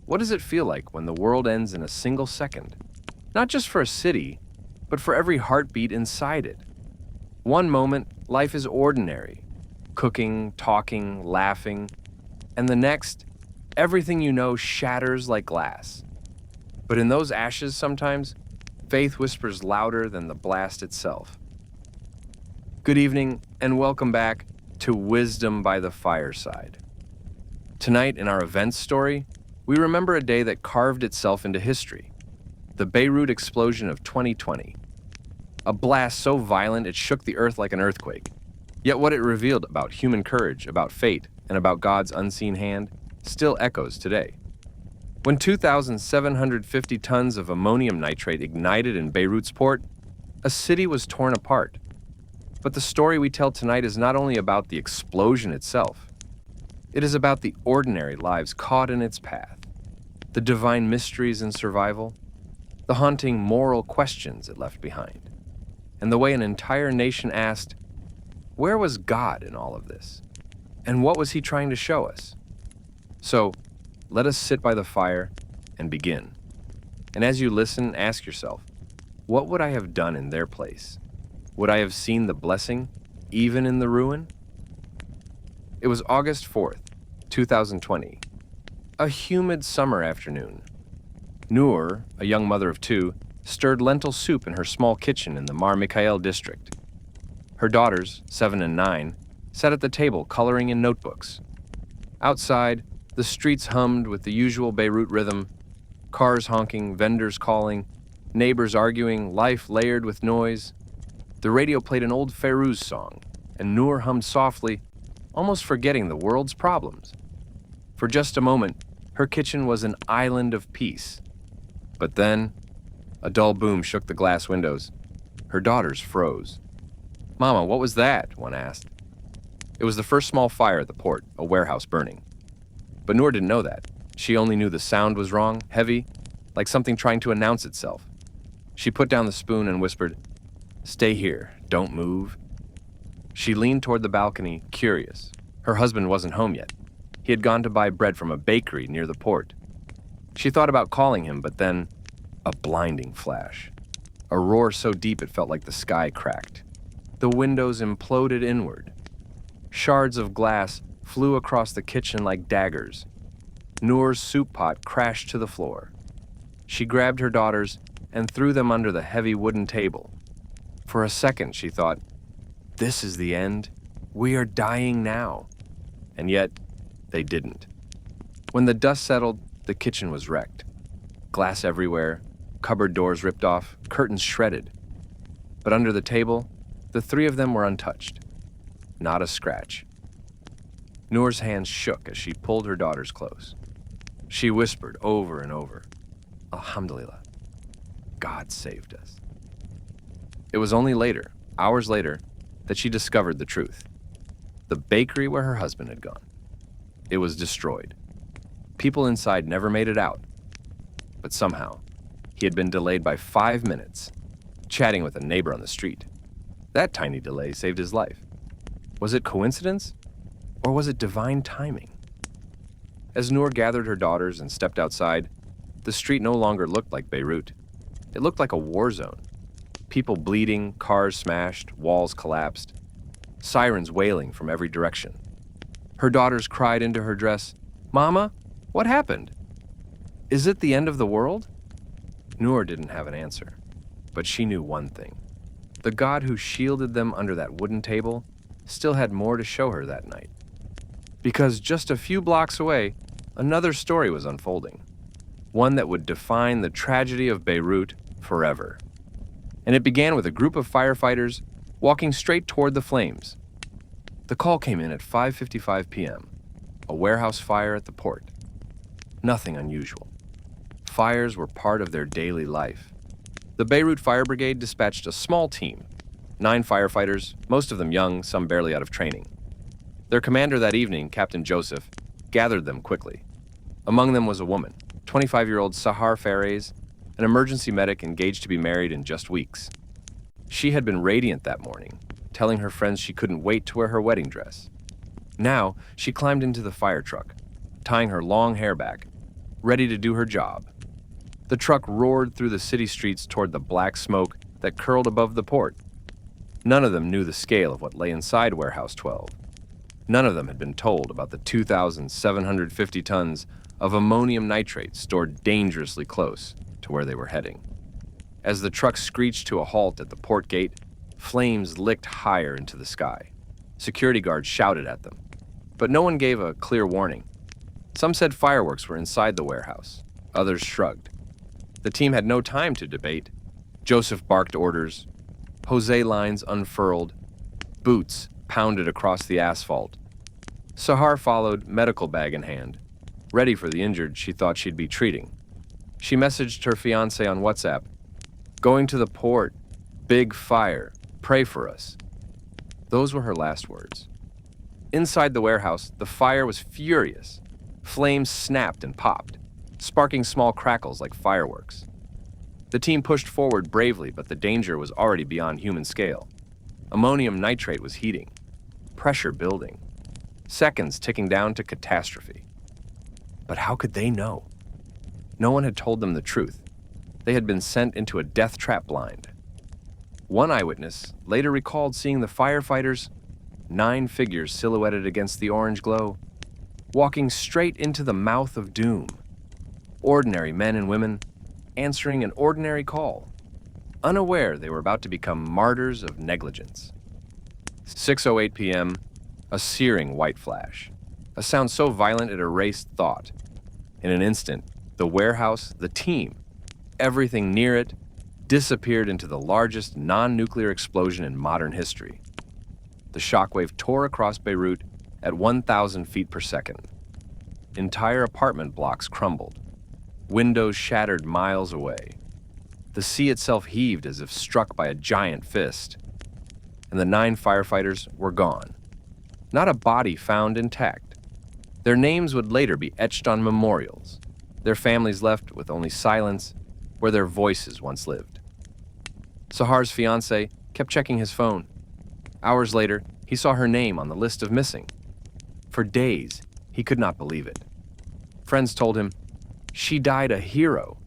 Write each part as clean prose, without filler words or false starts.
What does it feel like when the world ends in a single second? Not just for a city, but for every heartbeat inside it. One moment, life is ordinary, cooking, talking, laughing, and the next, everything you know shatters like glass. But in those ashes sometimes, faith whispers louder than the blast itself. Good evening, and welcome back to Wisdom by the Fireside. Tonight, in our events story, we remember a day that carved itself into history, the Beirut Explosion of 2020. A blast so violent it shook the earth like an earthquake. Yet what it revealed about human courage, about fate, and about God's unseen hand still echoes today. When 2,750 tons of ammonium nitrate ignited in Beirut's port, a city was torn apart. But the story we tell tonight is not only about the explosion itself. It is about the ordinary lives caught in its path, the divine mysteries in survival, the haunting moral questions it left behind, and the way an entire nation asked, where was God in all of this? And what was he trying to show us? So, let us sit by the fire and begin. And as you listen, ask yourself, what would I have done in their place? Would I have seen the blessing, even in the ruin? It was August 4th, 2020, a humid summer afternoon. Noor, a young mother of two, stirred lentil soup in her small kitchen in the Mar Mikhael district. Her daughters, 7 and 9, sat at the table coloring in notebooks. Outside, the streets hummed with the usual Beirut rhythm, cars honking, vendors calling, neighbors arguing, life layered with noise. The radio played an old Fairuz song, and Noor hummed softly, almost forgetting the world's problems. For just a moment, her kitchen was an island of peace. But then, a dull boom shook the glass windows. Her daughters froze. "Mama, what was that?" one asked. It was the first small fire at the port, a warehouse burning. But Noor didn't know that. She only knew the sound was wrong, heavy, like something trying to announce itself. She put down the spoon and whispered, "Stay here, don't move." She leaned toward the balcony, curious. Her husband wasn't home yet. He had gone to buy bread from a bakery near the port. She thought about calling him, but then, a blinding flash. A roar so deep it felt like the sky cracked. The windows imploded inward. Shards of glass flew across the kitchen like daggers. Noor's soup pot crashed to the floor. She grabbed her daughters and threw them under the heavy wooden table. For a second, she thought, this is the end. We are dying now. And yet, they didn't. When the dust settled, the kitchen was wrecked. Glass everywhere, cupboard doors ripped off, curtains shredded. But under the table, the three of them were untouched. Not a scratch. Noor's hands shook as she pulled her daughters close. She whispered over and over, "Alhamdulillah, God saved us." It was only later, hours later, that she discovered the truth. The bakery where her husband had gone. It was destroyed. People inside never made it out. But somehow, he had been delayed by 5 minutes, chatting with a neighbor on the street. That tiny delay saved his life. Was it coincidence? Or was it divine timing? As Noor gathered her daughters and stepped outside, the street no longer looked like Beirut. It looked like a war zone. People bleeding, cars smashed, walls collapsed, sirens wailing from every direction. Her daughters cried into her dress, "Mama, what happened? Is it the end of the world?" Noor didn't have an answer, but she knew one thing. The God who shielded them under that wooden table still had more to show her that night. Because just a few blocks away, another story was unfolding. One that would define the tragedy of Beirut forever. And it began with a group of firefighters walking straight toward the flames. The call came in at 5:55 p.m., a warehouse fire at the port. Nothing unusual. Fires were part of their daily life. The Beirut Fire Brigade dispatched a small team, 9 firefighters, most of them young, some barely out of training. Their commander that evening, Captain Joseph, gathered them quickly. Among them was a woman, 25-year-old Sahar Fares, an emergency medic engaged to be married in just weeks. She had been radiant that morning, telling her friends she couldn't wait to wear her wedding dress. Now, she climbed into the fire truck, tying her long hair back, ready to do her job. The truck roared through the city streets toward the black smoke that curled above the port. None of them knew the scale of what lay inside Warehouse 12. None of them had been told about the 2,750 tons of ammonium nitrate stored dangerously close to where they were heading. As the truck screeched to a halt at the port gate, flames licked higher into the sky. Security guards shouted at them, but no one gave a clear warning. Some said fireworks were inside the warehouse. Others shrugged. The team had no time to debate. Joseph barked orders. Jose lines unfurled. Boots pounded across the asphalt. Sahar followed, medical bag in hand, ready for the injured she thought she'd be treating. She messaged her fiancé on WhatsApp, "Going to the port. Big fire. Pray for us." Those were her last words. Inside the warehouse, the fire was furious. Flames snapped and popped, sparking small crackles like fireworks. The team pushed forward bravely, but the danger was already beyond human scale. Ammonium nitrate was heating, pressure building, seconds ticking down to catastrophe. But how could they know? No one had told them the truth. They had been sent into a death trap blind. One eyewitness later recalled seeing the firefighters, 9 figures silhouetted against the orange glow, walking straight into the mouth of doom. Ordinary men and women answering an ordinary call, unaware they were about to become martyrs of negligence. 6:08 p.m., a searing white flash, a sound so violent it erased thought. In an instant, the warehouse, the team, everything near it, disappeared into the largest non-nuclear explosion in modern history. The shockwave tore across Beirut at 1,000 feet per second. Entire apartment blocks crumbled. Windows shattered miles away. The sea itself heaved as if struck by a giant fist. And the 9 firefighters were gone. Not a body found intact. Their names would later be etched on memorials. Their families left with only silence where their voices once lived. Sahar's fiancé kept checking his phone. Hours later, he saw her name on the list of missing. For days, he could not believe it. Friends told him, "She died a hero."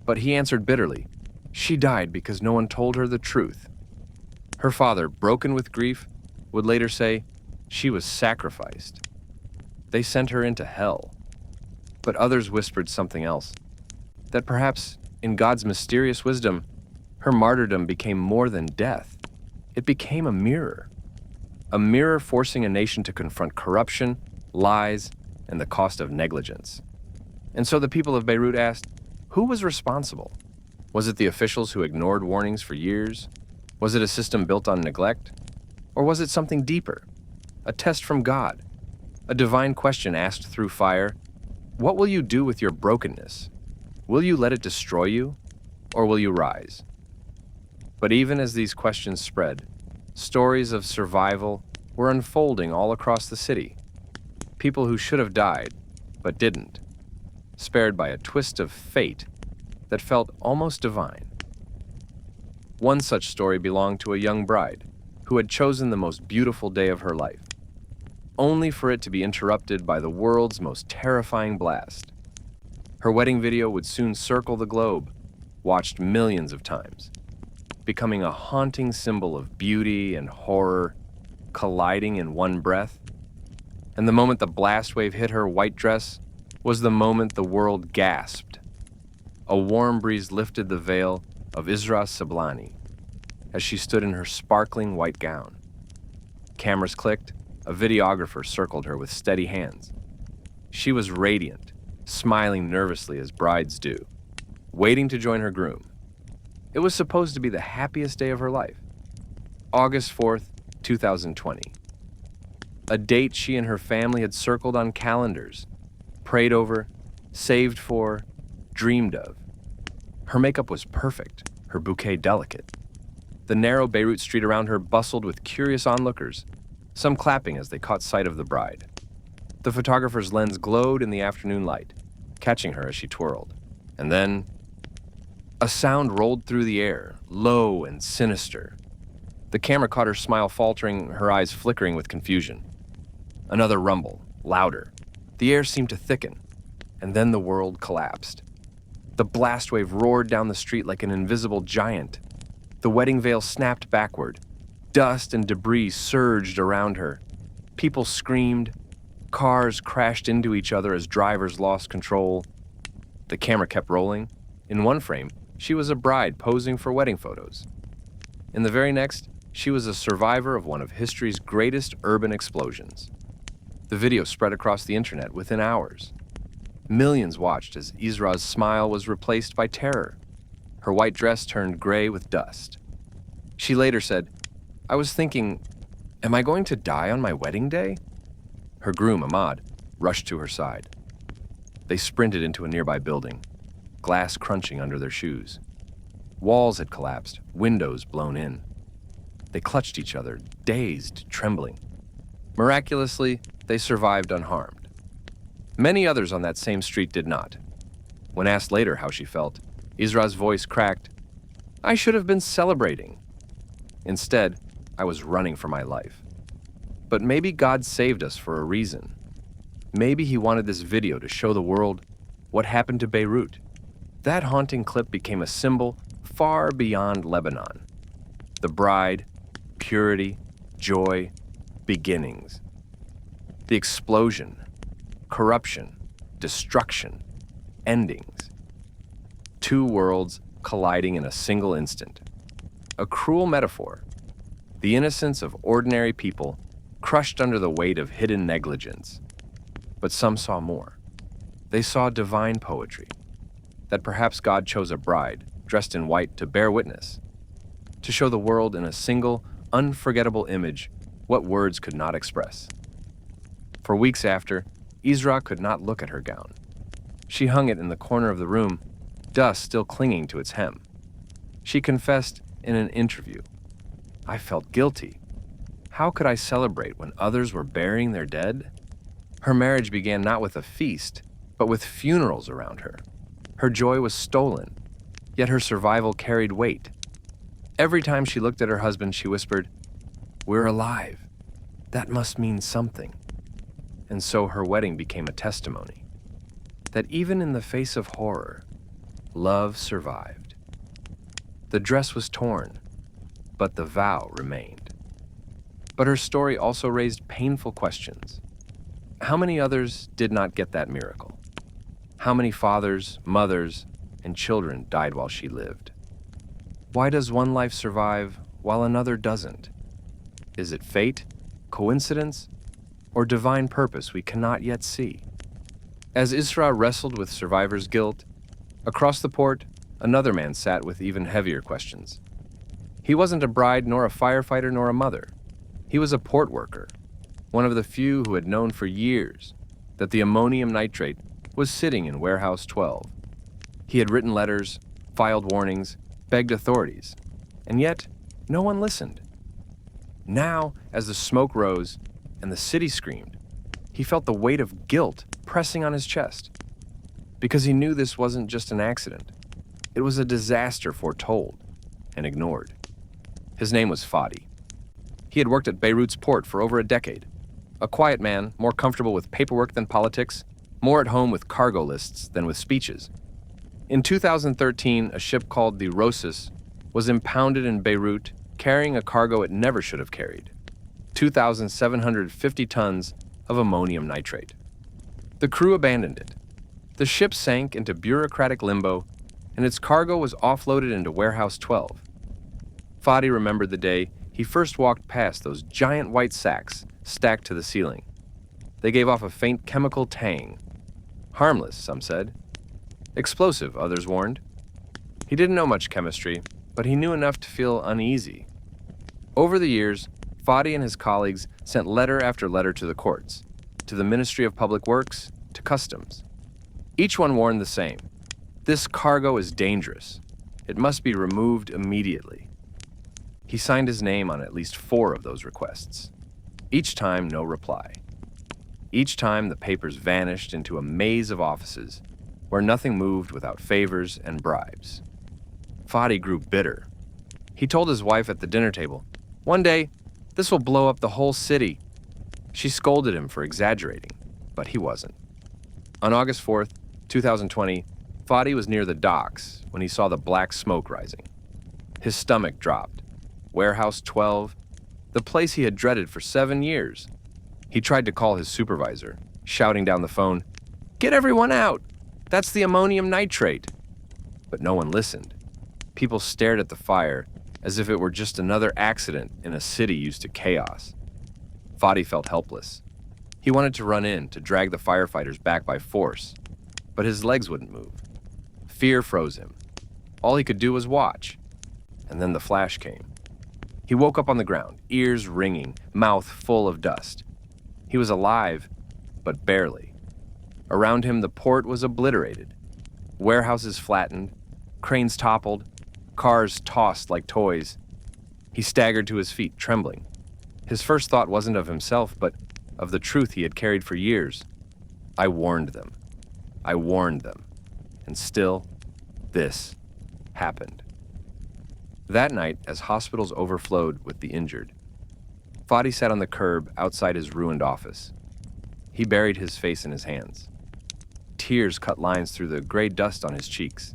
But he answered bitterly, "She died because no one told her the truth." Her father, broken with grief, would later say, "She was sacrificed. They sent her into hell." But others whispered something else, that perhaps, in God's mysterious wisdom, her martyrdom became more than death. It became a mirror forcing a nation to confront corruption, lies, and the cost of negligence. And so the people of Beirut asked, who was responsible? Was it the officials who ignored warnings for years? Was it a system built on neglect? Or was it something deeper? A test from God? A divine question asked through fire? What will you do with your brokenness? Will you let it destroy you? Or will you rise? But even as these questions spread, stories of survival were unfolding all across the city. People who should have died, but didn't, spared by a twist of fate that felt almost divine. One such story belonged to a young bride who had chosen the most beautiful day of her life, only for it to be interrupted by the world's most terrifying blast. Her wedding video would soon circle the globe, watched millions of times, becoming a haunting symbol of beauty and horror colliding in one breath. And the moment the blast wave hit her white dress was the moment the world gasped. A warm breeze lifted the veil of Isra Sablani as she stood in her sparkling white gown. Cameras clicked, a videographer circled her with steady hands. She was radiant, smiling nervously as brides do, waiting to join her groom. It was supposed to be the happiest day of her life. August 4th, 2020. A date she and her family had circled on calendars, prayed over, saved for, dreamed of. Her makeup was perfect, her bouquet delicate. The narrow Beirut street around her bustled with curious onlookers, some clapping as they caught sight of the bride. The photographer's lens glowed in the afternoon light, catching her as she twirled. And then, a sound rolled through the air, low and sinister. The camera caught her smile faltering, her eyes flickering with confusion. Another rumble, louder. The air seemed to thicken. And then the world collapsed. The blast wave roared down the street like an invisible giant. The wedding veil snapped backward. Dust and debris surged around her. People screamed. Cars crashed into each other as drivers lost control. The camera kept rolling. In one frame, she was a bride posing for wedding photos. In the very next, she was a survivor of one of history's greatest urban explosions. The video spread across the internet within hours. Millions watched as Isra's smile was replaced by terror. Her white dress turned gray with dust. She later said, "I was thinking, am I going to die on my wedding day?" Her groom, Ahmad, rushed to her side. They sprinted into a nearby building, glass crunching under their shoes. Walls had collapsed, windows blown in. They clutched each other, dazed, trembling. Miraculously, they survived unharmed. Many others on that same street did not. When asked later how she felt, Isra's voice cracked, "I should have been celebrating. Instead, I was running for my life." But maybe God saved us for a reason. Maybe he wanted this video to show the world what happened to Beirut. That haunting clip became a symbol far beyond Lebanon. The bride, purity, joy, beginnings. The explosion, corruption, destruction, endings. Two worlds colliding in a single instant. A cruel metaphor. The innocence of ordinary people crushed under the weight of hidden negligence. But some saw more. They saw divine poetry. That perhaps God chose a bride, dressed in white, to bear witness. To show the world in a single, unforgettable image what words could not express. For weeks after, Isra could not look at her gown. She hung it in the corner of the room, dust still clinging to its hem. She confessed in an interview, "I felt guilty. How could I celebrate when others were burying their dead?" Her marriage began not with a feast, but with funerals around her. Her joy was stolen, yet her survival carried weight. Every time she looked at her husband, she whispered, "We're alive. That must mean something." And so her wedding became a testimony that even in the face of horror, love survived. The dress was torn, but the vow remained. But her story also raised painful questions. How many others did not get that miracle? How many fathers, mothers, and children died while she lived? Why does one life survive while another doesn't? Is it fate, coincidence, or divine purpose we cannot yet see? As Isra wrestled with survivor's guilt, across the port, another man sat with even heavier questions. He wasn't a bride, nor a firefighter, nor a mother. He was a port worker, one of the few who had known for years that the ammonium nitrate was sitting in Warehouse 12. He had written letters, filed warnings, begged authorities, and yet no one listened. Now, as the smoke rose and the city screamed, he felt the weight of guilt pressing on his chest, because he knew this wasn't just an accident. It was a disaster foretold and ignored. His name was Fadi. He had worked at Beirut's port for over a decade. A quiet man, more comfortable with paperwork than politics, more at home with cargo lists than with speeches. In 2013, a ship called the Rosus was impounded in Beirut, carrying a cargo it never should have carried, 2,750 tons of ammonium nitrate. The crew abandoned it. The ship sank into bureaucratic limbo, and its cargo was offloaded into Warehouse 12. Fadi remembered the day he first walked past those giant white sacks stacked to the ceiling. They gave off a faint chemical tang. Harmless, some said. Explosive, others warned. He didn't know much chemistry, but he knew enough to feel uneasy. Over the years, Fadi and his colleagues sent letter after letter to the courts, to the Ministry of Public Works, to Customs. Each one warned the same. This cargo is dangerous. It must be removed immediately. He signed his name on at least 4 of those requests. Each time, no reply. Each time, the papers vanished into a maze of offices where nothing moved without favors and bribes. Fadi grew bitter. He told his wife at the dinner table, "One day, this will blow up the whole city." She scolded him for exaggerating, but he wasn't. On August 4th, 2020, Fadi was near the docks when he saw the black smoke rising. His stomach dropped. Warehouse 12, the place he had dreaded for 7 years. He tried to call his supervisor, shouting down the phone, "Get everyone out! That's the ammonium nitrate!" But no one listened. People stared at the fire as if it were just another accident in a city used to chaos. Fadi felt helpless. He wanted to run in to drag the firefighters back by force, but his legs wouldn't move. Fear froze him. All he could do was watch. And then the flash came. He woke up on the ground, ears ringing, mouth full of dust. He was alive, but barely. Around him, the port was obliterated. Warehouses flattened, cranes toppled, cars tossed like toys. He staggered to his feet, trembling. His first thought wasn't of himself, but of the truth he had carried for years. I warned them. I warned them. And still, this happened. That night, as hospitals overflowed with the injured, Fadi sat on the curb outside his ruined office. He buried his face in his hands. Tears cut lines through the gray dust on his cheeks.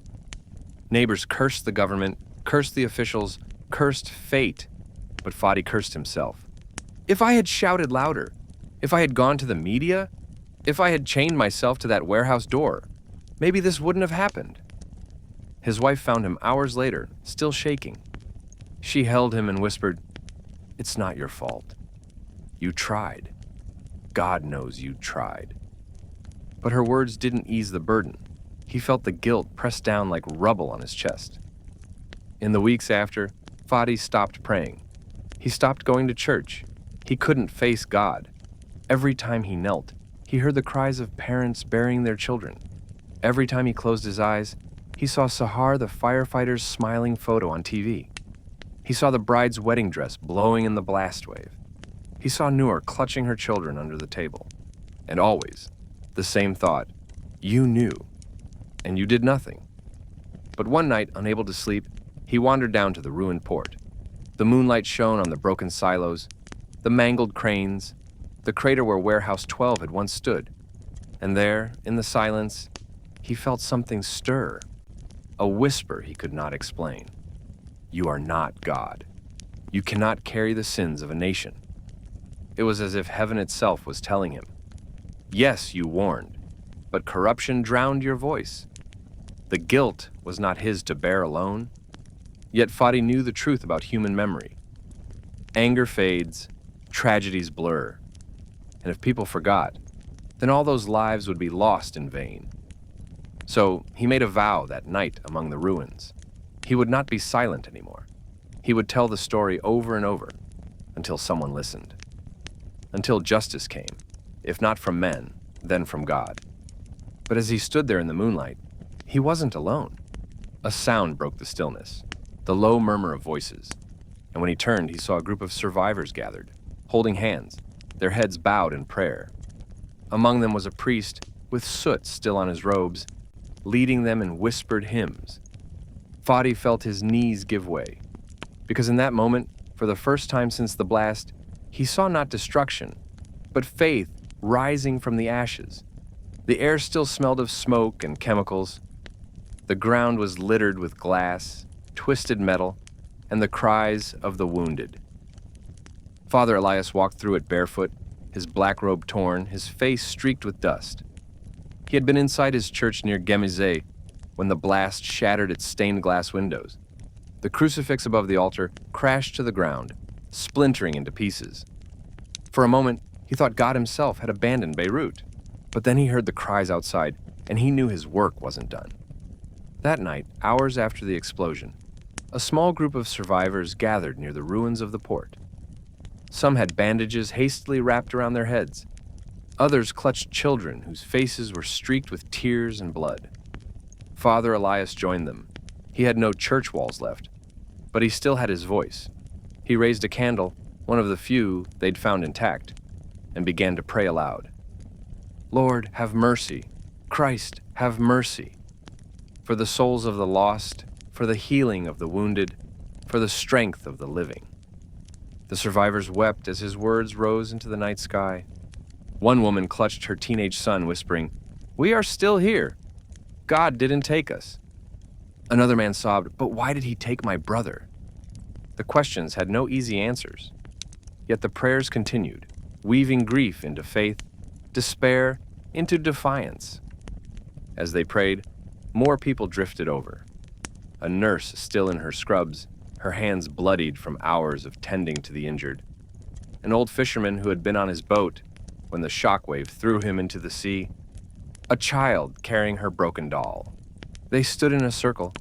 Neighbors cursed the government, cursed the officials, cursed fate, but Fadi cursed himself. If I had shouted louder, if I had gone to the media, if I had chained myself to that warehouse door, maybe this wouldn't have happened. His wife found him hours later, still shaking. She held him and whispered, "It's not your fault. You tried. God knows you tried." But her words didn't ease the burden. He felt the guilt pressed down like rubble on his chest. In the weeks after, Fadi stopped praying. He stopped going to church. He couldn't face God. Every time he knelt, he heard the cries of parents burying their children. Every time he closed his eyes, he saw Sahar the firefighter's smiling photo on TV. He saw the bride's wedding dress blowing in the blast wave. He saw Noor clutching her children under the table. And always, the same thought, you knew, and you did nothing. But one night, unable to sleep, he wandered down to the ruined port. The moonlight shone on the broken silos, the mangled cranes, the crater where Warehouse 12 had once stood. And there, in the silence, he felt something stir, a whisper he could not explain. You are not God. You cannot carry the sins of a nation. It was as if heaven itself was telling him, yes, you warned, but corruption drowned your voice. The guilt was not his to bear alone. Yet Fadi knew the truth about human memory. Anger fades, tragedies blur. And if people forgot, then all those lives would be lost in vain. So he made a vow that night among the ruins. He would not be silent anymore. He would tell the story over and over until someone listened. Until justice came, if not from men, then from God. But as he stood there in the moonlight, he wasn't alone. A sound broke the stillness, the low murmur of voices. And when he turned, he saw a group of survivors gathered, holding hands, their heads bowed in prayer. Among them was a priest with soot still on his robes, leading them in whispered hymns. Fadi felt his knees give way, because in that moment, for the first time since the blast, he saw not destruction, but faith rising from the ashes. The air still smelled of smoke and chemicals. The ground was littered with glass, twisted metal, and the cries of the wounded. Father Elias walked through it barefoot, his black robe torn, his face streaked with dust. He had been inside his church near Gemizeh when the blast shattered its stained glass windows. The crucifix above the altar crashed to the ground, splintering into pieces. For a moment, he thought God himself had abandoned Beirut. But then he heard the cries outside, and he knew his work wasn't done. That night, hours after the explosion, a small group of survivors gathered near the ruins of the port. Some had bandages hastily wrapped around their heads. Others clutched children whose faces were streaked with tears and blood. Father Elias joined them. He had no church walls left, but he still had his voice. He raised a candle, one of the few they'd found intact, and began to pray aloud. Lord, have mercy. Christ, have mercy. For the souls of the lost, for the healing of the wounded, for the strength of the living. The survivors wept as his words rose into the night sky. One woman clutched her teenage son, whispering, "We are still here. God didn't take us." Another man sobbed, "But why did he take my brother?" The questions had no easy answers. Yet the prayers continued, weaving grief into faith, despair into defiance. As they prayed, more people drifted over. A nurse still in her scrubs, her hands bloodied from hours of tending to the injured. An old fisherman who had been on his boat when the shockwave threw him into the sea. A child carrying her broken doll. They stood in a circle,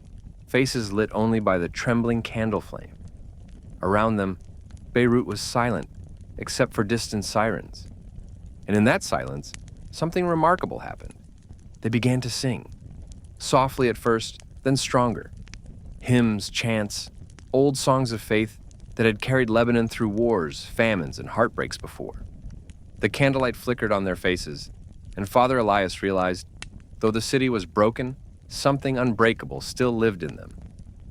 faces lit only by the trembling candle flame. Around them, Beirut was silent, except for distant sirens. And in that silence, something remarkable happened. They began to sing, softly at first, then stronger. Hymns, chants, old songs of faith that had carried Lebanon through wars, famines, and heartbreaks before. The candlelight flickered on their faces, and Father Elias realized, though the city was broken, something unbreakable still lived in them.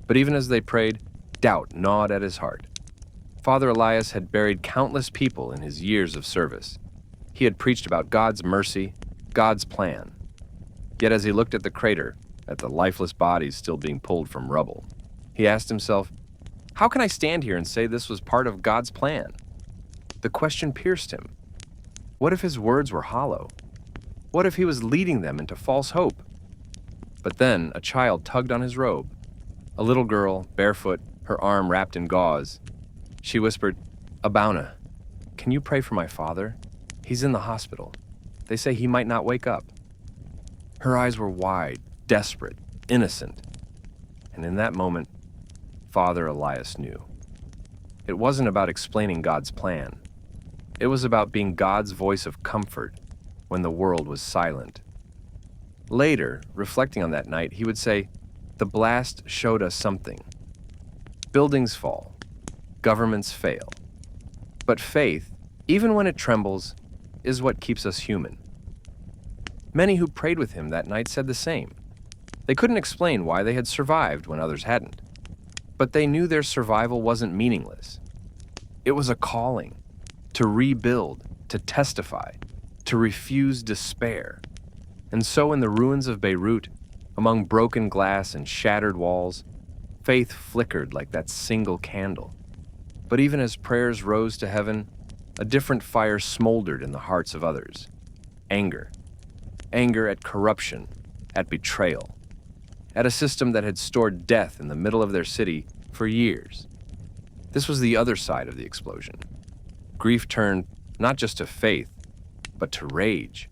But even as they prayed, doubt gnawed at his heart. Father Elias had buried countless people in his years of service. He had preached about God's mercy, God's plan. Yet as he looked at the crater, at the lifeless bodies still being pulled from rubble, he asked himself, "How can I stand here and say this was part of God's plan?" The question pierced him. What if his words were hollow? What if he was leading them into false hope? But then a child tugged on his robe. A little girl, barefoot, her arm wrapped in gauze. She whispered, "Abuna, can you pray for my father? He's in the hospital. They say he might not wake up." Her eyes were wide, desperate, innocent. And in that moment, Father Elias knew. It wasn't about explaining God's plan. It was about being God's voice of comfort when the world was silent. Later, reflecting on that night, he would say, "The blast showed us something. Buildings fall. Governments fail. But faith, even when it trembles, is what keeps us human." Many who prayed with him that night said the same. They couldn't explain why they had survived when others hadn't. But they knew their survival wasn't meaningless. It was a calling to rebuild, to testify, to refuse despair. And so in the ruins of Beirut, among broken glass and shattered walls, faith flickered like that single candle. But even as prayers rose to heaven, a different fire smoldered in the hearts of others. Anger. Anger at corruption, at betrayal, at a system that had stored death in the middle of their city for years. This was the other side of the explosion. Grief turned not just to faith, but to rage.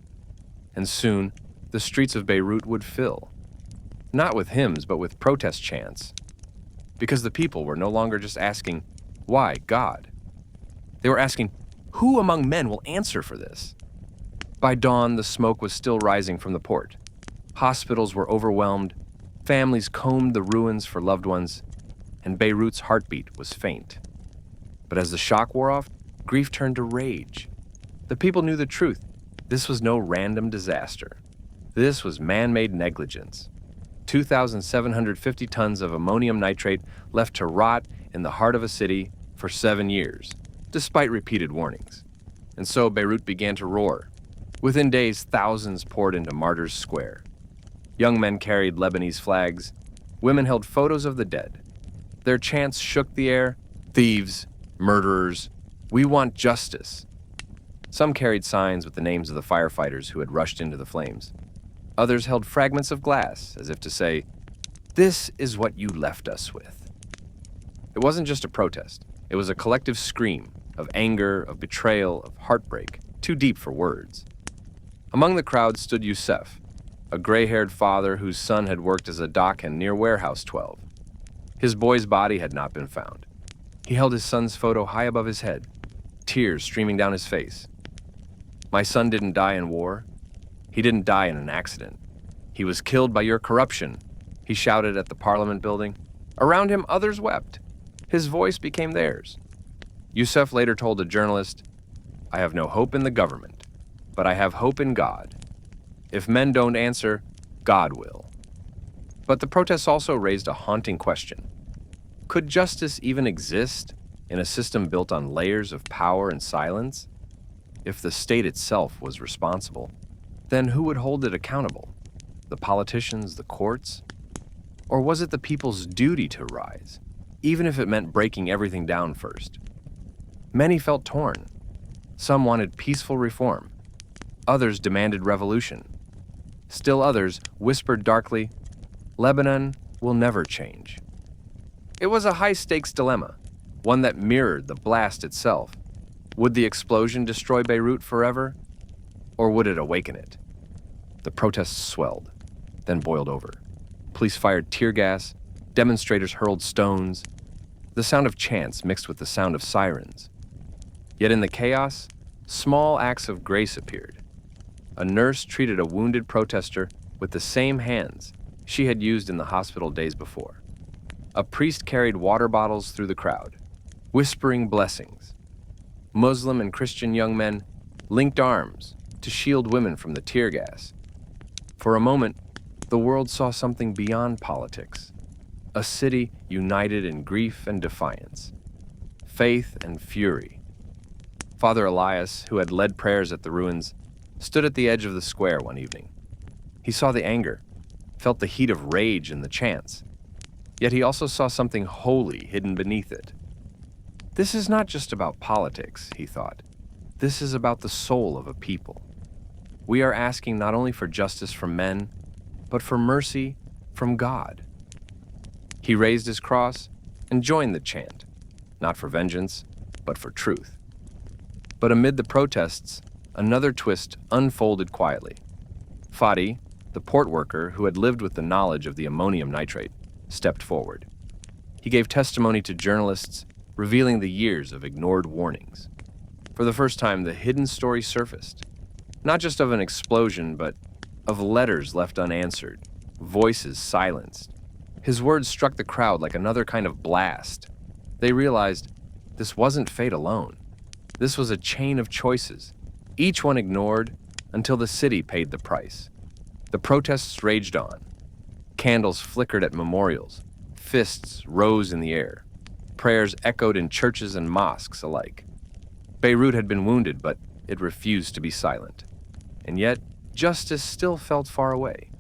And soon, the streets of Beirut would fill. Not with hymns, but with protest chants. Because the people were no longer just asking, "Why, God?" They were asking, "Who among men will answer for this?" By dawn, the smoke was still rising from the port. Hospitals were overwhelmed, families combed the ruins for loved ones, and Beirut's heartbeat was faint. But as the shock wore off, grief turned to rage. The people knew the truth. This was no random disaster. This was man-made negligence. 2,750 tons of ammonium nitrate left to rot in the heart of a city for 7 years, despite repeated warnings. And so Beirut began to roar. Within days, thousands poured into Martyrs Square. Young men carried Lebanese flags. Women held photos of the dead. Their chants shook the air. "Thieves, murderers, we want justice." Some carried signs with the names of the firefighters who had rushed into the flames. Others held fragments of glass, as if to say, "This is what you left us with." It wasn't just a protest. It was a collective scream of anger, of betrayal, of heartbreak, too deep for words. Among the crowd stood Youssef, a gray-haired father whose son had worked as a dockhand near Warehouse 12. His boy's body had not been found. He held his son's photo high above his head, tears streaming down his face. "My son didn't die in war. He didn't die in an accident. He was killed by your corruption," he shouted at the Parliament building. Around him, others wept. His voice became theirs. Youssef later told a journalist, "I have no hope in the government, but I have hope in God. If men don't answer, God will." But the protests also raised a haunting question. Could justice even exist in a system built on layers of power and silence? If the state itself was responsible, then who would hold it accountable? the politicians, the courts? Or was it the people's duty to rise, even if it meant breaking everything down first? Many felt torn. Some wanted peaceful reform. Others demanded revolution. Still others whispered darkly, Lebanon will never change. It was a high-stakes dilemma, one that mirrored the blast itself. Would the explosion destroy Beirut forever, or would it awaken it? The protests swelled, then boiled over. Police fired tear gas, demonstrators hurled stones, the sound of chants mixed with the sound of sirens. Yet in the chaos, small acts of grace appeared. A nurse treated a wounded protester with the same hands she had used in the hospital days before. A priest carried water bottles through the crowd, whispering blessings. Muslim and Christian young men linked arms to shield women from the tear gas. For a moment, the world saw something beyond politics, a city united in grief and defiance, faith and fury. Father Elias, who had led prayers at the ruins, stood at the edge of the square one evening. He saw the anger, felt the heat of rage in the chants, yet he also saw something holy hidden beneath it. This is not just about politics, he thought. This is about the soul of a people. We are asking not only for justice from men, but for mercy from God. He raised his cross and joined the chant, not for vengeance, but for truth. But amid the protests, another twist unfolded quietly. Fadi, the port worker who had lived with the knowledge of the ammonium nitrate, stepped forward. He gave testimony to journalists, revealing the years of ignored warnings. For the first time, the hidden story surfaced, not just of an explosion, but of letters left unanswered, voices silenced. His words struck the crowd like another kind of blast. They realized this wasn't fate alone. This was a chain of choices, each one ignored until the city paid the price. The protests raged on. Candles flickered at memorials. Fists rose in the air. Prayers echoed in churches and mosques alike. Beirut had been wounded, but it refused to be silent. And yet, justice still felt far away.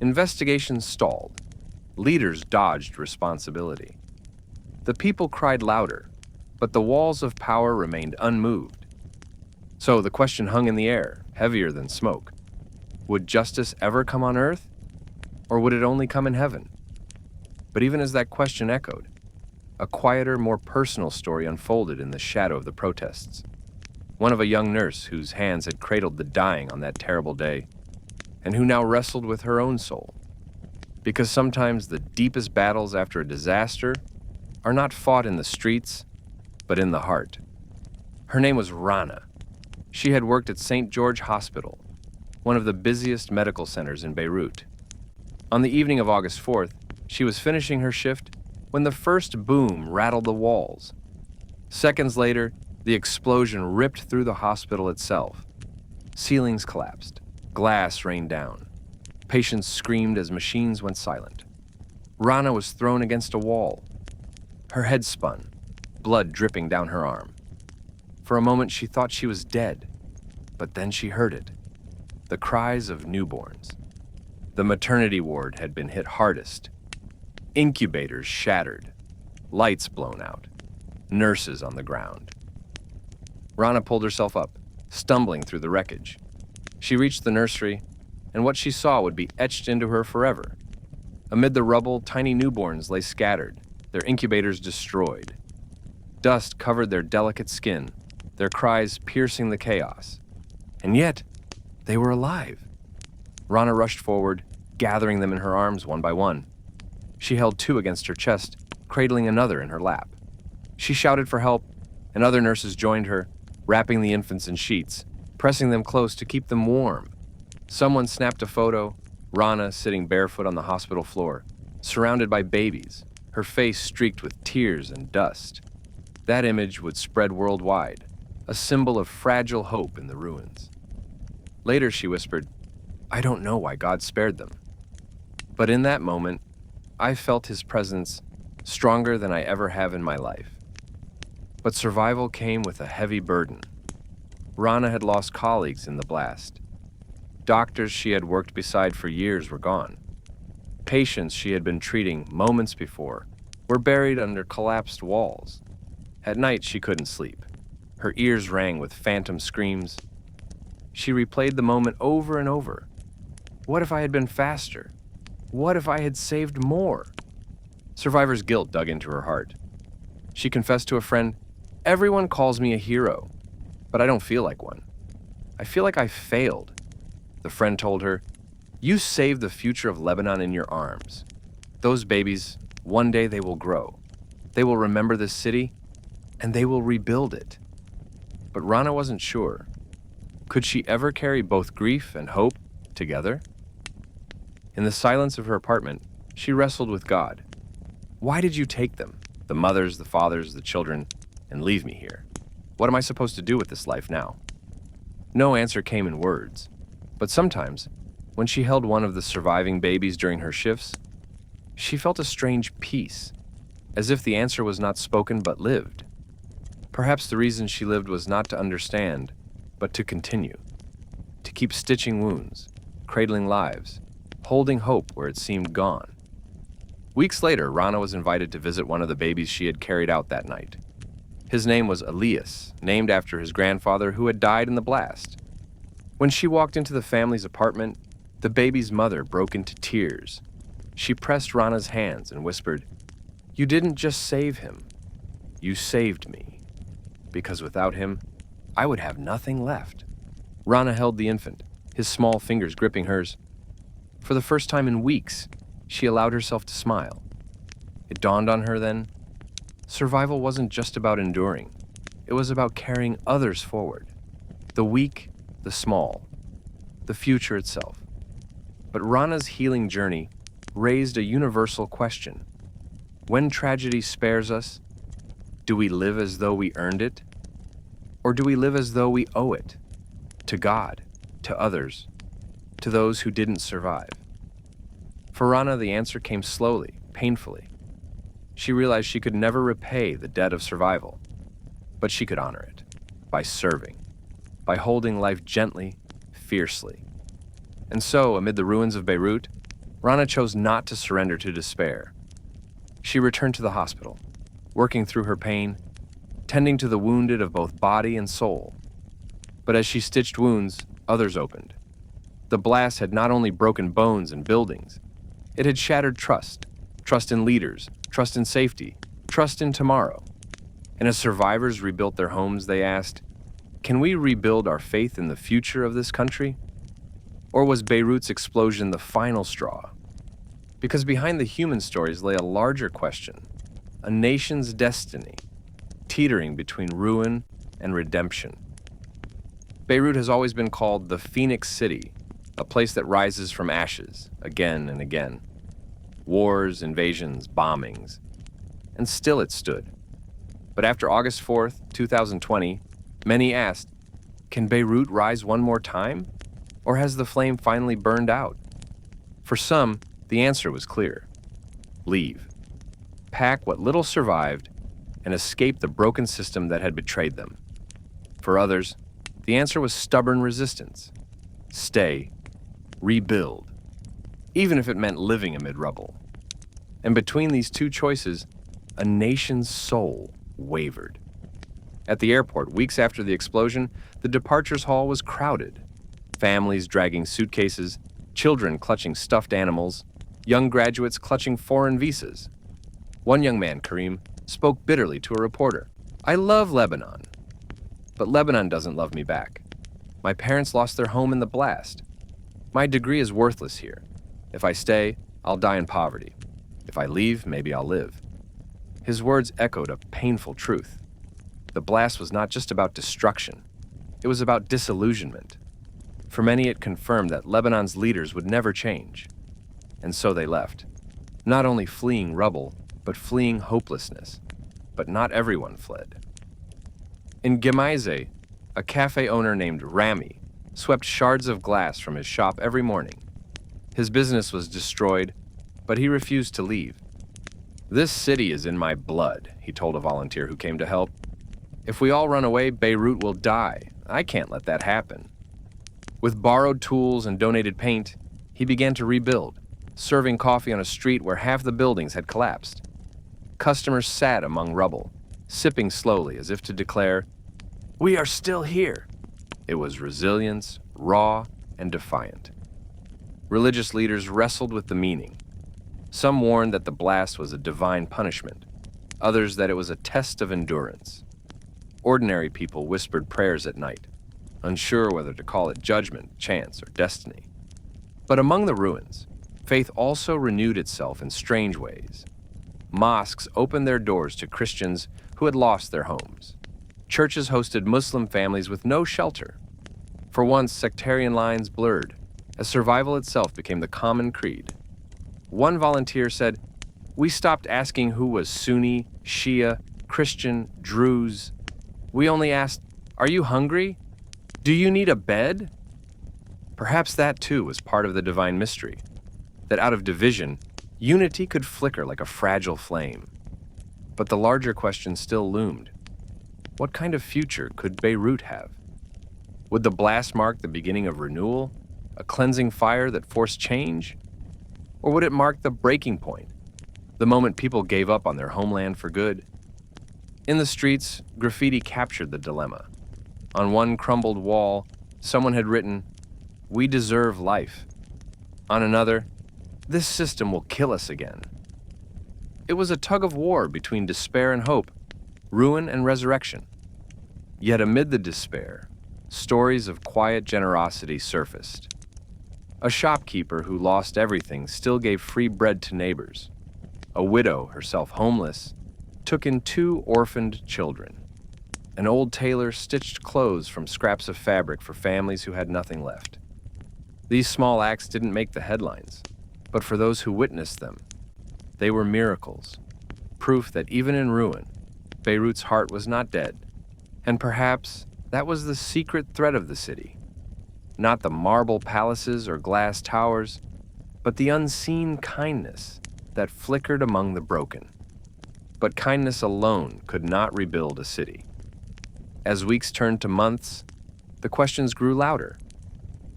Investigations stalled. Leaders dodged responsibility. The people cried louder, but the walls of power remained unmoved. So the question hung in the air, heavier than smoke. Would justice ever come on earth, or would it only come in heaven? But even as that question echoed, a quieter, more personal story unfolded in the shadow of the protests. One of a young nurse whose hands had cradled the dying on that terrible day, and who now wrestled with her own soul. Because sometimes the deepest battles after a disaster are not fought in the streets, but in the heart. Her name was Rana. She had worked at St. George Hospital, one of the busiest medical centers in Beirut. On the evening of August 4th, she was finishing her shift when the first boom rattled the walls. Seconds later, the explosion ripped through the hospital itself. Ceilings collapsed, glass rained down. Patients screamed as machines went silent. Rana was thrown against a wall. Her head spun, blood dripping down her arm. For a moment, she thought she was dead, but then she heard it. The cries of newborns. The maternity ward had been hit hardest. Incubators shattered, lights blown out, nurses on the ground. Rana pulled herself up, stumbling through the wreckage. She reached the nursery, and what she saw would be etched into her forever. Amid the rubble, tiny newborns lay scattered, their incubators destroyed. Dust covered their delicate skin, their cries piercing the chaos. And yet, they were alive. Rana rushed forward, gathering them in her arms one by one. She held two against her chest, cradling another in her lap. She shouted for help, and other nurses joined her, wrapping the infants in sheets, pressing them close to keep them warm. Someone snapped a photo, Rana sitting barefoot on the hospital floor, surrounded by babies, her face streaked with tears and dust. That image would spread worldwide, a symbol of fragile hope in the ruins. Later, she whispered, "I don't know why God spared them." But in that moment, I felt his presence stronger than I ever have in my life. But survival came with a heavy burden. Rana had lost colleagues in the blast. Doctors she had worked beside for years were gone. Patients she had been treating moments before were buried under collapsed walls. At night, she couldn't sleep. Her ears rang with phantom screams. She replayed the moment over and over. What if I had been faster? What if I had saved more? Survivor's guilt dug into her heart. She confessed to a friend, "Everyone calls me a hero, but I don't feel like one. I feel like I failed." The friend told her, "You saved the future of Lebanon in your arms. Those babies, one day they will grow. They will remember this city, and they will rebuild it." But Rana wasn't sure. Could she ever carry both grief and hope together? In the silence of her apartment, she wrestled with God. Why did you take them, the mothers, the fathers, the children, and leave me here? What am I supposed to do with this life now? No answer came in words, but sometimes, when she held one of the surviving babies during her shifts, she felt a strange peace, as if the answer was not spoken but lived. Perhaps the reason she lived was not to understand, but to continue, to keep stitching wounds, cradling lives, holding hope where it seemed gone. Weeks later, Rana was invited to visit one of the babies she had carried out that night. His name was Elias, named after his grandfather who had died in the blast. When she walked into the family's apartment, the baby's mother broke into tears. She pressed Rana's hands and whispered, "You didn't just save him. You saved me. Because without him, I would have nothing left." Rana held the infant, his small fingers gripping hers. For the first time in weeks, she allowed herself to smile. It dawned on her then, survival wasn't just about enduring. It was about carrying others forward. The weak, the small, the future itself. But Rana's healing journey raised a universal question. When tragedy spares us, do we live as though we earned it? Or do we live as though we owe it? To God, to others, to those who didn't survive? For Rana, the answer came slowly, painfully. She realized she could never repay the debt of survival, but she could honor it by serving, by holding life gently, fiercely. And so, amid the ruins of Beirut, Rana chose not to surrender to despair. She returned to the hospital, working through her pain, tending to the wounded of both body and soul. But as she stitched wounds, others opened. The blast had not only broken bones and buildings, it had shattered trust, trust in leaders, trust in safety, trust in tomorrow. And as survivors rebuilt their homes, they asked, can we rebuild our faith in the future of this country? Or was Beirut's explosion the final straw? Because behind the human stories lay a larger question, a nation's destiny, teetering between ruin and redemption. Beirut has always been called the Phoenix City, a place that rises from ashes again and again. Wars, invasions, bombings, and still it stood. But after August 4th, 2020, many asked, can Beirut rise one more time? Or has the flame finally burned out? For some, the answer was clear. Leave. Pack what little survived and escape the broken system that had betrayed them. For others, the answer was stubborn resistance. Stay. Rebuild. Even if it meant living amid rubble. And between these two choices, a nation's soul wavered. At the airport, weeks after the explosion, the departures hall was crowded. Families dragging suitcases, children clutching stuffed animals, young graduates clutching foreign visas. One young man, Kareem, spoke bitterly to a reporter. I love Lebanon, but Lebanon doesn't love me back. My parents lost their home in the blast. My degree is worthless here. If I stay, I'll die in poverty. If I leave, maybe I'll live. His words echoed a painful truth. The blast was not just about destruction. It was about disillusionment. For many, it confirmed that Lebanon's leaders would never change. And so they left, not only fleeing rubble, but fleeing hopelessness. But not everyone fled. In Gemaize, a cafe owner named Rami swept shards of glass from his shop every morning. His business was destroyed, but he refused to leave. This city is in my blood, he told a volunteer who came to help. If we all run away, Beirut will die. I can't let that happen. With borrowed tools and donated paint, he began to rebuild, serving coffee on a street where half the buildings had collapsed. Customers sat among rubble, sipping slowly as if to declare, "We are still here." It was resilience, raw and defiant. Religious leaders wrestled with the meaning. Some warned that the blast was a divine punishment, others that it was a test of endurance. Ordinary people whispered prayers at night, unsure whether to call it judgment, chance, or destiny. But among the ruins, faith also renewed itself in strange ways. Mosques opened their doors to Christians who had lost their homes. Churches hosted Muslim families with no shelter. For once, sectarian lines blurred, as survival itself became the common creed. One volunteer said, "We stopped asking who was Sunni, Shia, Christian, Druze. We only asked, 'Are you hungry? Do you need a bed?'" Perhaps that too was part of the divine mystery, that out of division, unity could flicker like a fragile flame. But the larger question still loomed. What kind of future could Beirut have? Would the blast mark the beginning of renewal, a cleansing fire that forced change? Or would it mark the breaking point, the moment people gave up on their homeland for good? In the streets, graffiti captured the dilemma. On one crumbled wall, someone had written, "We deserve life." On another, "This system will kill us again." It was a tug of war between despair and hope, ruin and resurrection. Yet amid the despair, stories of quiet generosity surfaced. A shopkeeper who lost everything still gave free bread to neighbors. A widow, herself homeless, took in 2 orphaned children. An old tailor stitched clothes from scraps of fabric for families who had nothing left. These small acts didn't make the headlines, but for those who witnessed them, they were miracles, proof that even in ruin, Beirut's heart was not dead. And perhaps that was the secret thread of the city. Not the marble palaces or glass towers, but the unseen kindness that flickered among the broken. But kindness alone could not rebuild a city. As weeks turned to months, the questions grew louder.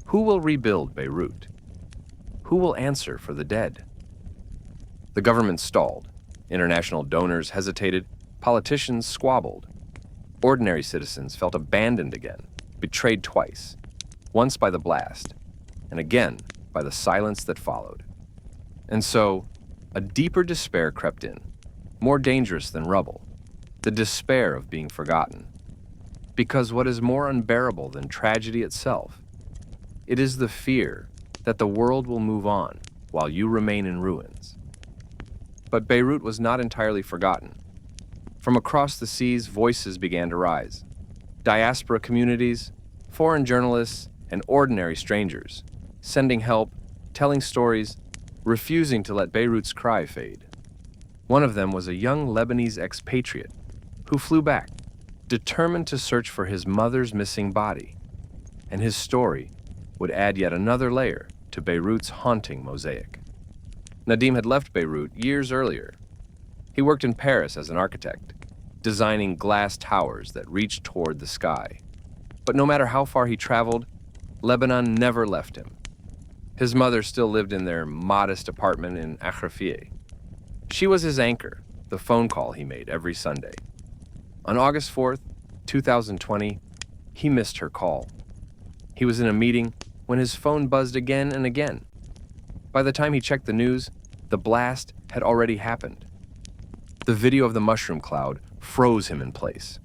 Who will rebuild Beirut? Who will answer for the dead? The government stalled. International donors hesitated. Politicians squabbled. Ordinary citizens felt abandoned again, betrayed twice, once by the blast, and again by the silence that followed. And so, a deeper despair crept in, more dangerous than rubble, the despair of being forgotten. Because what is more unbearable than tragedy itself? It is the fear that the world will move on while you remain in ruins. But Beirut was not entirely forgotten. From across the seas, voices began to rise. Diaspora communities, foreign journalists, and ordinary strangers, sending help, telling stories, refusing to let Beirut's cry fade. One of them was a young Lebanese expatriate who flew back, determined to search for his mother's missing body. And his story would add yet another layer to Beirut's haunting mosaic. Nadim had left Beirut years earlier. He worked in Paris as an architect, designing glass towers that reached toward the sky. But no matter how far he traveled, Lebanon never left him. His mother still lived in their modest apartment in Achrafie. She was his anchor, the phone call he made every Sunday. On August 4th, 2020, he missed her call. He was in a meeting when his phone buzzed again and again. By the time he checked the news, the blast had already happened. The video of the mushroom cloud froze him in place.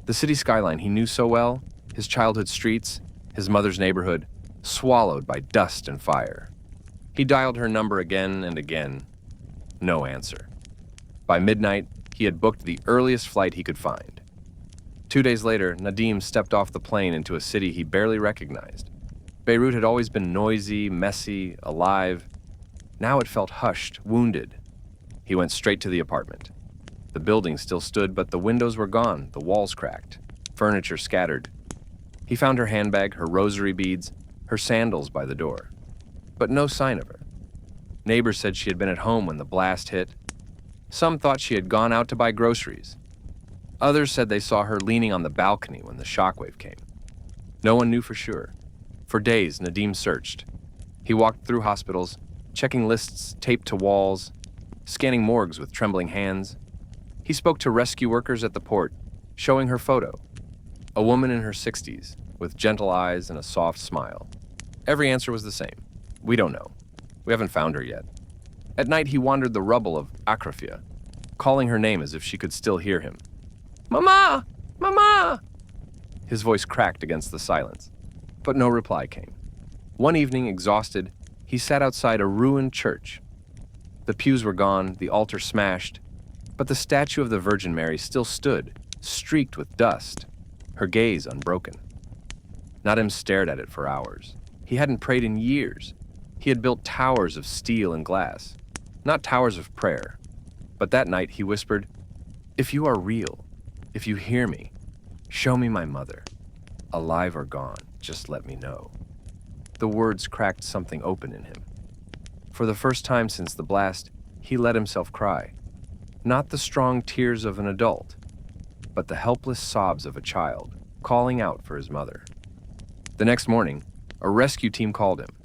The city skyline he knew so well, his childhood streets, his mother's neighborhood, swallowed by dust and fire. He dialed her number again and again. No answer. By midnight, he had booked the earliest flight he could find. 2 days later, Nadim stepped off the plane into a city he barely recognized. Beirut had always been noisy, messy, alive. Now it felt hushed, wounded. He went straight to the apartment. The building still stood, but the windows were gone, the walls cracked, furniture scattered. He found her handbag, her rosary beads, her sandals by the door. But no sign of her. Neighbors said she had been at home when the blast hit. Some thought she had gone out to buy groceries. Others said they saw her leaning on the balcony when the shockwave came. No one knew for sure. For days, Nadim searched. He walked through hospitals, checking lists taped to walls, scanning morgues with trembling hands. He spoke to rescue workers at the port, showing her photo. A woman in her 60s, with gentle eyes and a soft smile. Every answer was the same. We don't know. We haven't found her yet. At night, he wandered the rubble of Akrafia, calling her name as if she could still hear him. Mama! Mama! His voice cracked against the silence, but no reply came. One evening, exhausted, he sat outside a ruined church. The pews were gone, the altar smashed, but the statue of the Virgin Mary still stood, streaked with dust, her gaze unbroken. Nadim stared at it for hours. He hadn't prayed in years. He had built towers of steel and glass, not towers of prayer. But that night he whispered, "If you are real, if you hear me, show me my mother. Alive or gone, just let me know." The words cracked something open in him. For the first time since the blast, he let himself cry. Not the strong tears of an adult, but the helpless sobs of a child calling out for his mother. The next morning, a rescue team called him.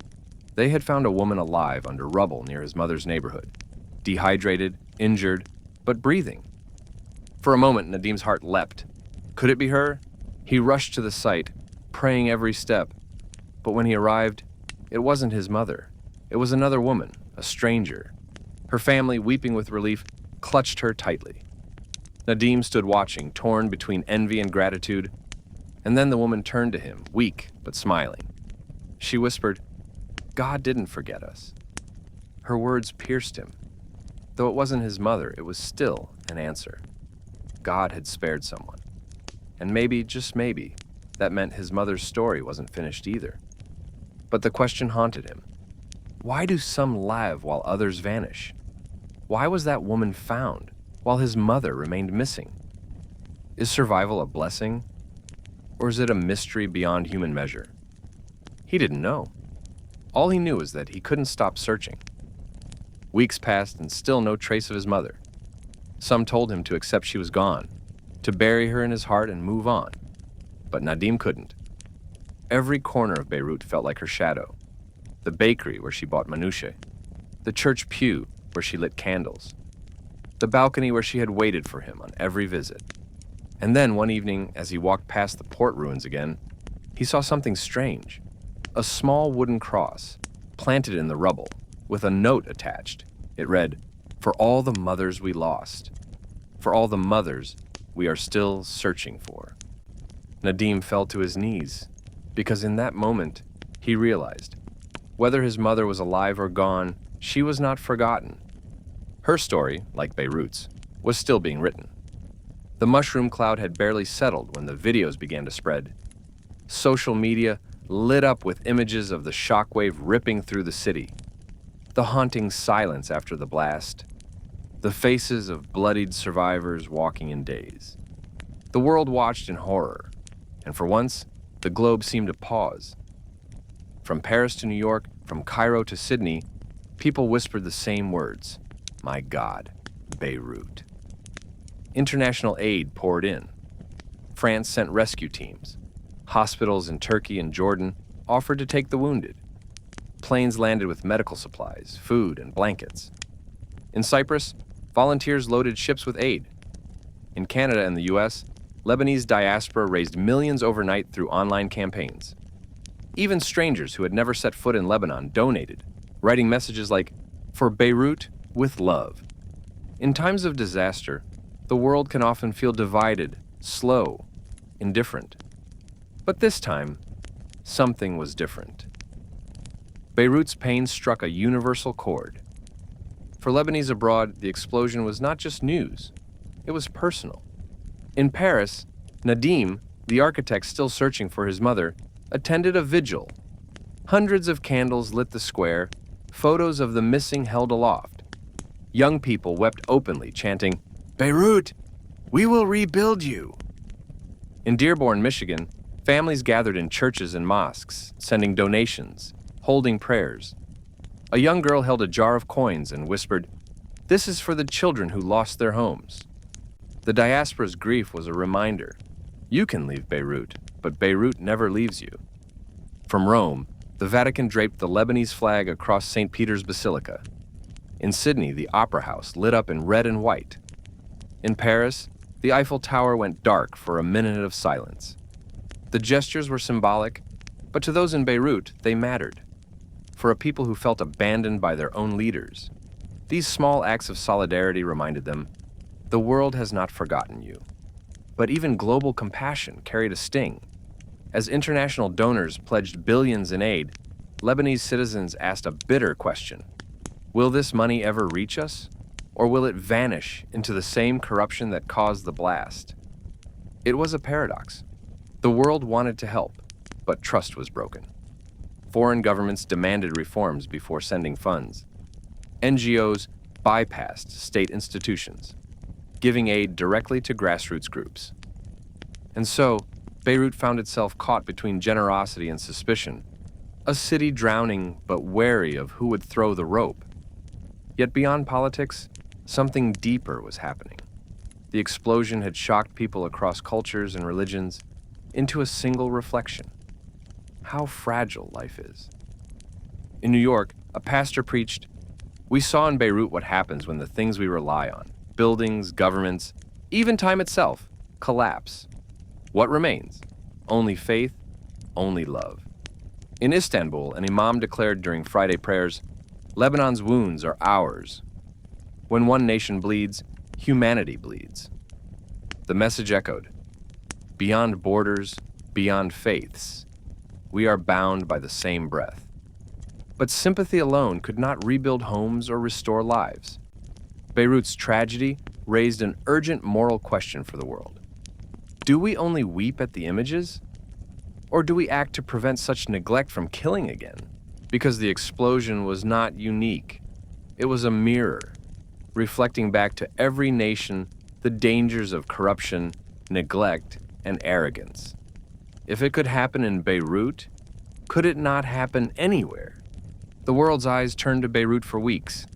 They had found a woman alive under rubble near his mother's neighborhood, dehydrated, injured, but breathing. For a moment, Nadim's heart leapt. Could it be her? He rushed to the site, praying every step. But when he arrived, it wasn't his mother. It was another woman, a stranger. Her family, weeping with relief, clutched her tightly. Nadim stood watching, torn between envy and gratitude. And then the woman turned to him, weak but smiling. She whispered, "God didn't forget us." Her words pierced him. Though it wasn't his mother, it was still an answer. God had spared someone. And maybe, just maybe, that meant his mother's story wasn't finished either. But the question haunted him. Why do some live while others vanish? Why was that woman found while his mother remained missing? Is survival a blessing? Or is it a mystery beyond human measure? He didn't know. All he knew was that he couldn't stop searching. Weeks passed and still no trace of his mother. Some told him to accept she was gone, to bury her in his heart and move on. But Nadim couldn't. Every corner of Beirut felt like her shadow. The bakery where she bought manouche, the church pew where she lit candles, the balcony where she had waited for him on every visit. And then one evening, as he walked past the port ruins again, he saw something strange. A small wooden cross, planted in the rubble, with a note attached. It read, "For all the mothers we lost, for all the mothers we are still searching for." Nadim fell to his knees, because in that moment, he realized, whether his mother was alive or gone, she was not forgotten. Her story, like Beirut's, was still being written. The mushroom cloud had barely settled when the videos began to spread. Social media lit up with images of the shockwave ripping through the city, the haunting silence after the blast, the faces of bloodied survivors walking in daze. The world watched in horror, and for once, the globe seemed to pause. From Paris to New York, from Cairo to Sydney, people whispered the same words, "My God, Beirut." International aid poured in. France sent rescue teams. Hospitals in Turkey and Jordan offered to take the wounded. Planes landed with medical supplies, food, and blankets. In Cyprus, volunteers loaded ships with aid. In Canada and the US, Lebanese diaspora raised millions overnight through online campaigns. Even strangers who had never set foot in Lebanon donated, writing messages like, "For Beirut, with love." In times of disaster, the world can often feel divided, slow, indifferent. But this time, something was different. Beirut's pain struck a universal chord. For Lebanese abroad, the explosion was not just news, it was personal. In Paris, Nadim, the architect still searching for his mother, attended a vigil. Hundreds of candles lit the square, photos of the missing held aloft. Young people wept openly, chanting, "Beirut, we will rebuild you." In Dearborn, Michigan, families gathered in churches and mosques, sending donations, holding prayers. A young girl held a jar of coins and whispered, "This is for the children who lost their homes." The diaspora's grief was a reminder. You can leave Beirut, but Beirut never leaves you. From Rome, the Vatican draped the Lebanese flag across St. Peter's Basilica. In Sydney, the Opera House lit up in red and white. In Paris, the Eiffel Tower went dark for a minute of silence. The gestures were symbolic, but to those in Beirut, they mattered. For a people who felt abandoned by their own leaders, these small acts of solidarity reminded them, the world has not forgotten you. But even global compassion carried a sting. As international donors pledged billions in aid, Lebanese citizens asked a bitter question. Will this money ever reach us? Or will it vanish into the same corruption that caused the blast? It was a paradox. The world wanted to help, but trust was broken. Foreign governments demanded reforms before sending funds. NGOs bypassed state institutions, giving aid directly to grassroots groups. And so, Beirut found itself caught between generosity and suspicion, a city drowning but wary of who would throw the rope. Yet beyond politics, something deeper was happening. The explosion had shocked people across cultures and religions into a single reflection: how fragile life is. In New York, a pastor preached, "We saw in Beirut what happens when the things we rely on, buildings, governments, even time itself, collapse. What remains? Only faith, only love." In Istanbul, an imam declared during Friday prayers, "Lebanon's wounds are ours. When one nation bleeds, humanity bleeds." The message echoed, beyond borders, beyond faiths, we are bound by the same breath. But sympathy alone could not rebuild homes or restore lives. Beirut's tragedy raised an urgent moral question for the world. Do we only weep at the images? Or do we act to prevent such neglect from killing again? Because the explosion was not unique. It was a mirror, reflecting back to every nation the dangers of corruption, neglect, and arrogance. If it could happen in Beirut, could it not happen anywhere? The world's eyes turned to Beirut for weeks.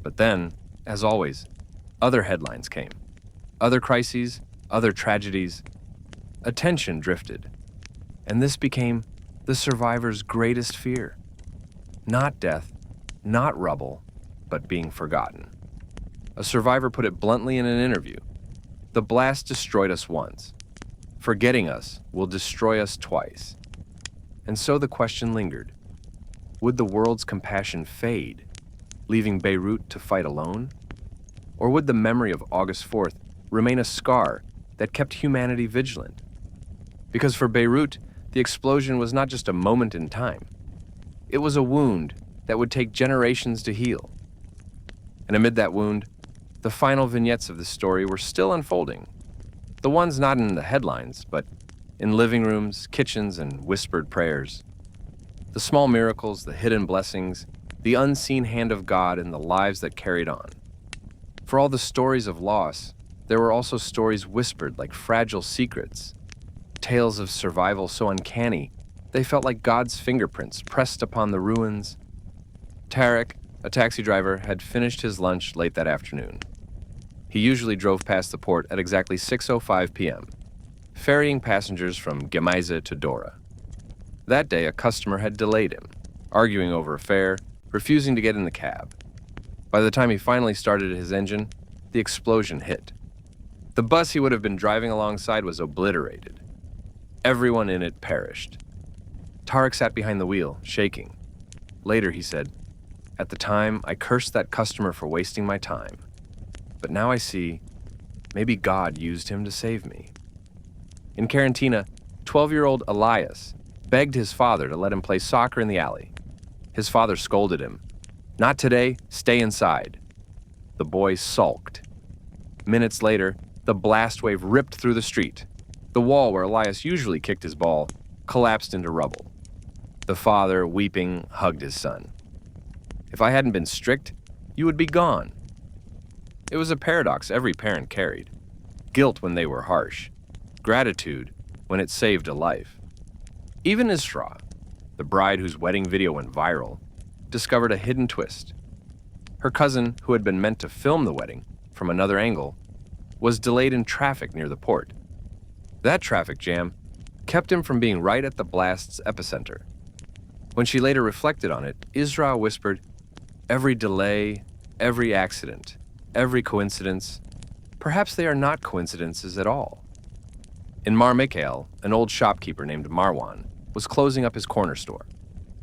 But then, as always, other headlines came. Other crises, other tragedies. Attention drifted. And this became the survivor's greatest fear. Not death, not rubble, but being forgotten. A survivor put it bluntly in an interview. The blast destroyed us once. Forgetting us will destroy us twice. And so the question lingered. Would the world's compassion fade, leaving Beirut to fight alone? Or would the memory of August 4th remain a scar that kept humanity vigilant? Because for Beirut, the explosion was not just a moment in time. It was a wound that would take generations to heal. And amid that wound, the final vignettes of the story were still unfolding. The ones not in the headlines, but in living rooms, kitchens, and whispered prayers. The small miracles, the hidden blessings, the unseen hand of God in the lives that carried on. For all the stories of loss, there were also stories whispered like fragile secrets. Tales of survival so uncanny, they felt like God's fingerprints pressed upon the ruins. Tarek, a taxi driver, had finished his lunch late that afternoon. He usually drove past the port at exactly 6:05 p.m., ferrying passengers from Gemaiza to Dora. That day, a customer had delayed him, arguing over a fare, refusing to get in the cab. By the time he finally started his engine, the explosion hit. The bus he would have been driving alongside was obliterated. Everyone in it perished. Tarek sat behind the wheel, shaking. Later, he said, "At the time, I cursed that customer for wasting my time. But now I see, maybe God used him to save me." In Karantina, 12-year-old Elias begged his father to let him play soccer in the alley. His father scolded him. "Not today, stay inside." The boy sulked. Minutes later, the blast wave ripped through the street. The wall where Elias usually kicked his ball collapsed into rubble. The father, weeping, hugged his son. "If I hadn't been strict, you would be gone." It was a paradox every parent carried. Guilt when they were harsh. Gratitude when it saved a life. Even Isra, the bride whose wedding video went viral, discovered a hidden twist. Her cousin, who had been meant to film the wedding from another angle, was delayed in traffic near the port. That traffic jam kept him from being right at the blast's epicenter. When she later reflected on it, Isra whispered, "Every delay, every accident, every coincidence, perhaps they are not coincidences at all." In Mar Mikhail, an old shopkeeper named Marwan was closing up his corner store.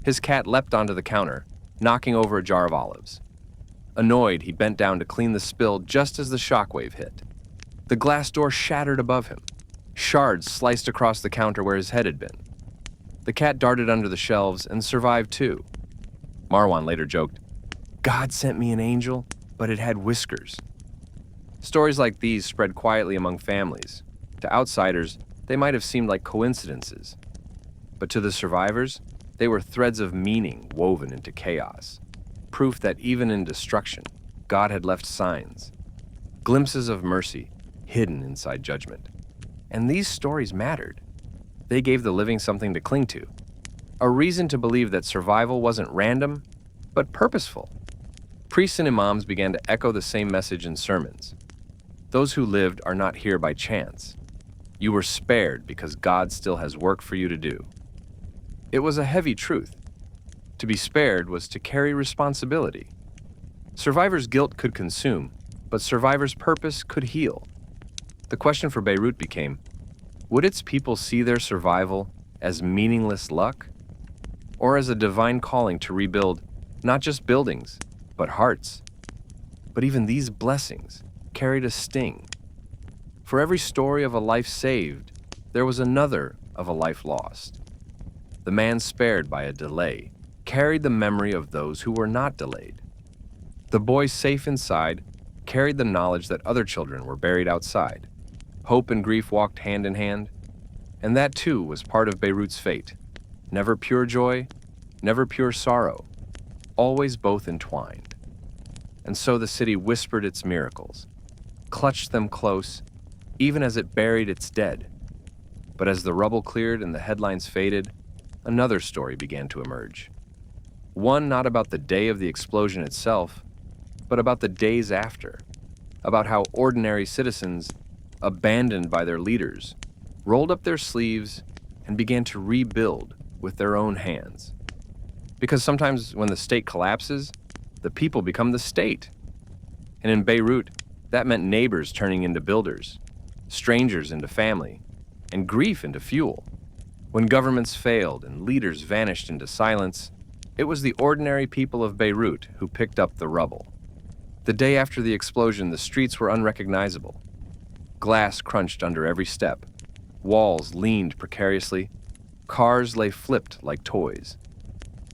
His cat leapt onto the counter, knocking over a jar of olives. Annoyed, he bent down to clean the spill just as the shockwave hit. The glass door shattered above him. Shards sliced across the counter where his head had been. The cat darted under the shelves and survived too. Marwan later joked, "God sent me an angel, but it had whiskers." Stories like these spread quietly among families. To outsiders, they might have seemed like coincidences. But to the survivors, they were threads of meaning woven into chaos. Proof that even in destruction, God had left signs. Glimpses of mercy hidden inside judgment. And these stories mattered. They gave the living something to cling to. A reason to believe that survival wasn't random, but purposeful. Priests and imams began to echo the same message in sermons. Those who lived are not here by chance. You were spared because God still has work for you to do. It was a heavy truth. To be spared was to carry responsibility. Survivors' guilt could consume, but survivors' purpose could heal. The question for Beirut became, would its people see their survival as meaningless luck, or as a divine calling to rebuild not just buildings, but hearts? But even these blessings carried a sting. For every story of a life saved, there was another of a life lost. The man spared by a delay carried the memory of those who were not delayed. The boy safe inside carried the knowledge that other children were buried outside. Hope and grief walked hand in hand, and that too was part of Beirut's fate. Never pure joy, never pure sorrow, always both entwined. And so the city whispered its miracles, clutched them close, even as it buried its dead. But as the rubble cleared and the headlines faded, another story began to emerge. One not about the day of the explosion itself, but about the days after, about how ordinary citizens, abandoned by their leaders, rolled up their sleeves and began to rebuild with their own hands. Because sometimes when the state collapses, the people become the state. And in Beirut, that meant neighbors turning into builders, strangers into family, and grief into fuel. When governments failed and leaders vanished into silence, it was the ordinary people of Beirut who picked up the rubble. The day after the explosion, the streets were unrecognizable. Glass crunched under every step. Walls leaned precariously. Cars lay flipped like toys.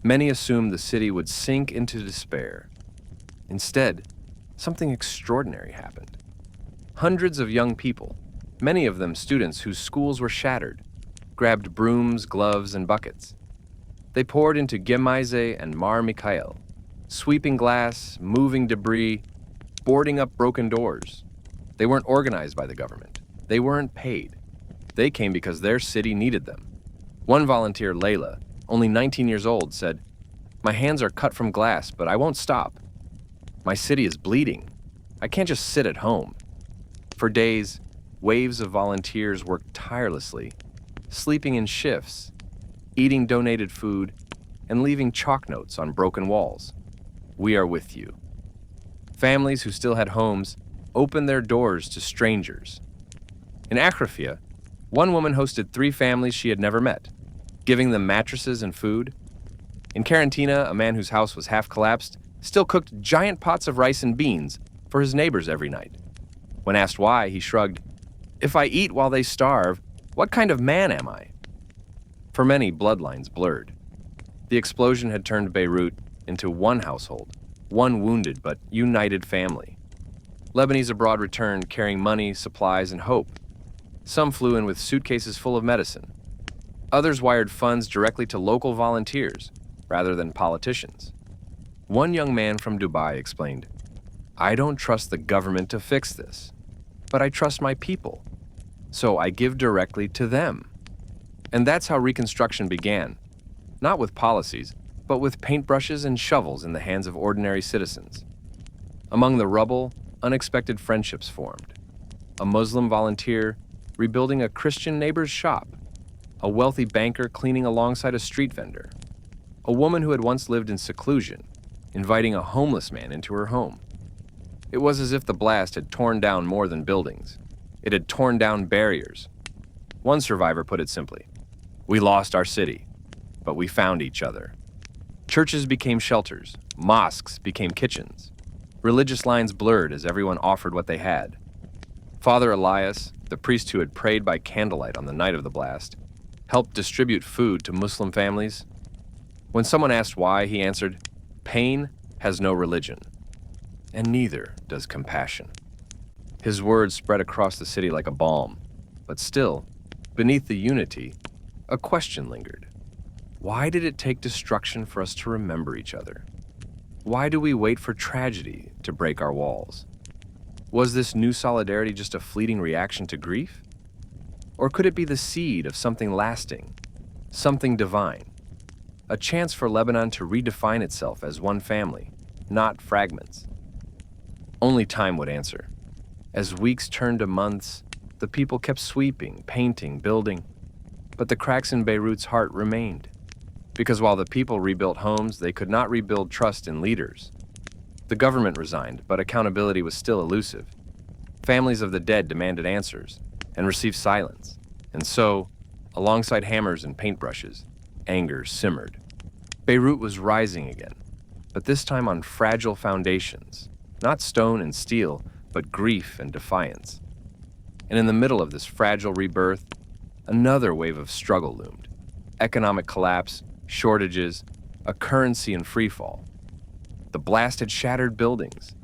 Many assumed the city would sink into despair. Instead, something extraordinary happened. Hundreds of young people, many of them students whose schools were shattered, grabbed brooms, gloves, and buckets. They poured into Gemaize and Mar Mikhail, sweeping glass, moving debris, boarding up broken doors. They weren't organized by the government. They weren't paid. They came because their city needed them. One volunteer, Layla, only 19 years old, said, "My hands are cut from glass, but I won't stop. My city is bleeding. I can't just sit at home." For days, waves of volunteers worked tirelessly, sleeping in shifts, eating donated food, and leaving chalk notes on broken walls. "We are with you." Families who still had homes opened their doors to strangers. In Akhrafia, one woman hosted 3 families she had never met, giving them mattresses and food. In Karantina, a man whose house was half collapsed still cooked giant pots of rice and beans for his neighbors every night. When asked why, he shrugged, "If I eat while they starve, what kind of man am I?" For many, bloodlines blurred. The explosion had turned Beirut into one household, one wounded but united family. Lebanese abroad returned carrying money, supplies, and hope. Some flew in with suitcases full of medicine. Others wired funds directly to local volunteers rather than politicians. One young man from Dubai explained, "I don't trust the government to fix this, but I trust my people, so I give directly to them." And that's how reconstruction began, not with policies, but with paintbrushes and shovels in the hands of ordinary citizens. Among the rubble, unexpected friendships formed. A Muslim volunteer rebuilding a Christian neighbor's shop, a wealthy banker cleaning alongside a street vendor, A woman who had once lived in seclusion, inviting a homeless man into her home. It was as if the blast had torn down more than buildings. It had torn down barriers. One survivor put it simply, "We lost our city, but we found each other." Churches became shelters, mosques became kitchens. Religious lines blurred as everyone offered what they had. Father Elias, the priest who had prayed by candlelight on the night of the blast, helped distribute food to Muslim families. When someone asked why, he answered, "Pain has no religion, and neither does compassion." His words spread across the city like a balm, but still, beneath the unity, a question lingered. Why did it take destruction for us to remember each other? Why do we wait for tragedy to break our walls? Was this new solidarity just a fleeting reaction to grief? Or could it be the seed of something lasting, something divine? A chance for Lebanon to redefine itself as one family, not fragments. Only time would answer. As weeks turned to months, the people kept sweeping, painting, building. But the cracks in Beirut's heart remained. Because while the people rebuilt homes, they could not rebuild trust in leaders. The government resigned, but accountability was still elusive. Families of the dead demanded answers and received silence. And so, alongside hammers and paintbrushes, anger simmered. Beirut was rising again, but this time on fragile foundations, not stone and steel, but grief and defiance. And in the middle of this fragile rebirth, another wave of struggle loomed. Economic collapse, shortages, a currency in freefall. The blast had shattered buildings.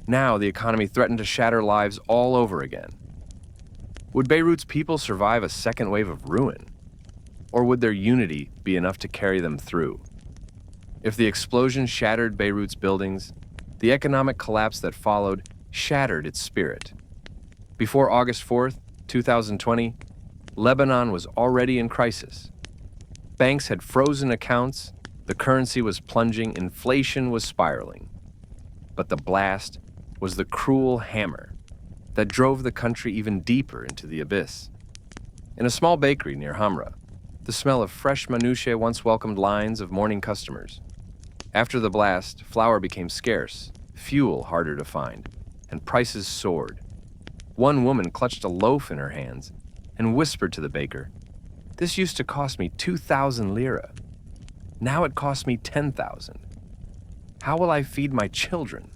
Now the economy threatened to shatter lives all over again. Would Beirut's people survive a second wave of ruin? Or would their unity be enough to carry them through? If the explosion shattered Beirut's buildings, the economic collapse that followed shattered its spirit. Before August 4th, 2020, Lebanon was already in crisis. Banks had frozen accounts, the currency was plunging, inflation was spiraling. But the blast was the cruel hammer that drove the country even deeper into the abyss. In a small bakery near Hamra, the smell of fresh minutiae once welcomed lines of morning customers. After the blast, flour became scarce, fuel harder to find, and prices soared. One woman clutched a loaf in her hands and whispered to the baker, "This used to cost me 2,000 lira. Now it costs me 10,000. How will I feed my children?"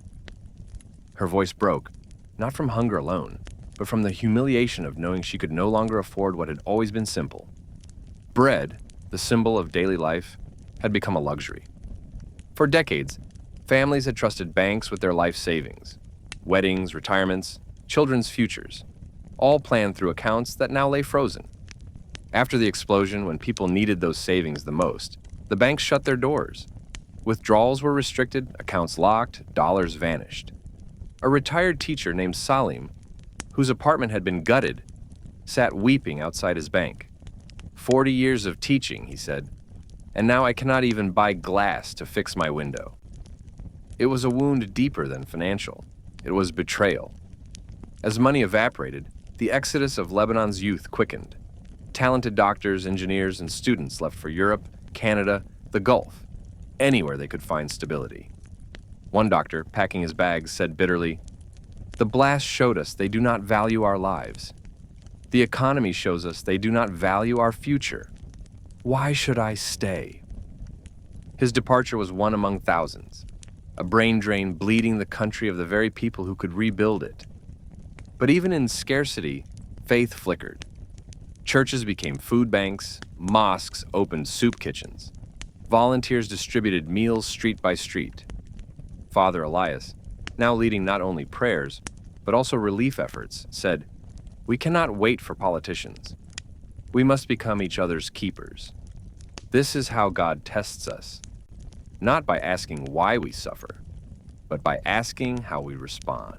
Her voice broke, not from hunger alone, but from the humiliation of knowing she could no longer afford what had always been simple. Bread, the symbol of daily life, had become a luxury. For decades, families had trusted banks with their life savings, weddings, retirements, children's futures, all planned through accounts that now lay frozen. After the explosion, when people needed those savings the most, the banks shut their doors. Withdrawals were restricted, accounts locked, dollars vanished. A retired teacher named Salim, whose apartment had been gutted, sat weeping outside his bank. 40 years of teaching, he said, and now I cannot even buy glass to fix my window. It was a wound deeper than financial. It was betrayal. As money evaporated, the exodus of Lebanon's youth quickened. Talented doctors, engineers, and students left for Europe, Canada, the Gulf, anywhere they could find stability. One doctor, packing his bags, said bitterly, "The blast showed us they do not value our lives. The economy shows us they do not value our future. Why should I stay?" His departure was one among thousands, a brain drain bleeding the country of the very people who could rebuild it. But even in scarcity, faith flickered. Churches became food banks, mosques opened soup kitchens. Volunteers distributed meals street by street. Father Elias, now leading not only prayers, but also relief efforts, said, "We cannot wait for politicians. We must become each other's keepers. This is how God tests us, not by asking why we suffer, but by asking how we respond."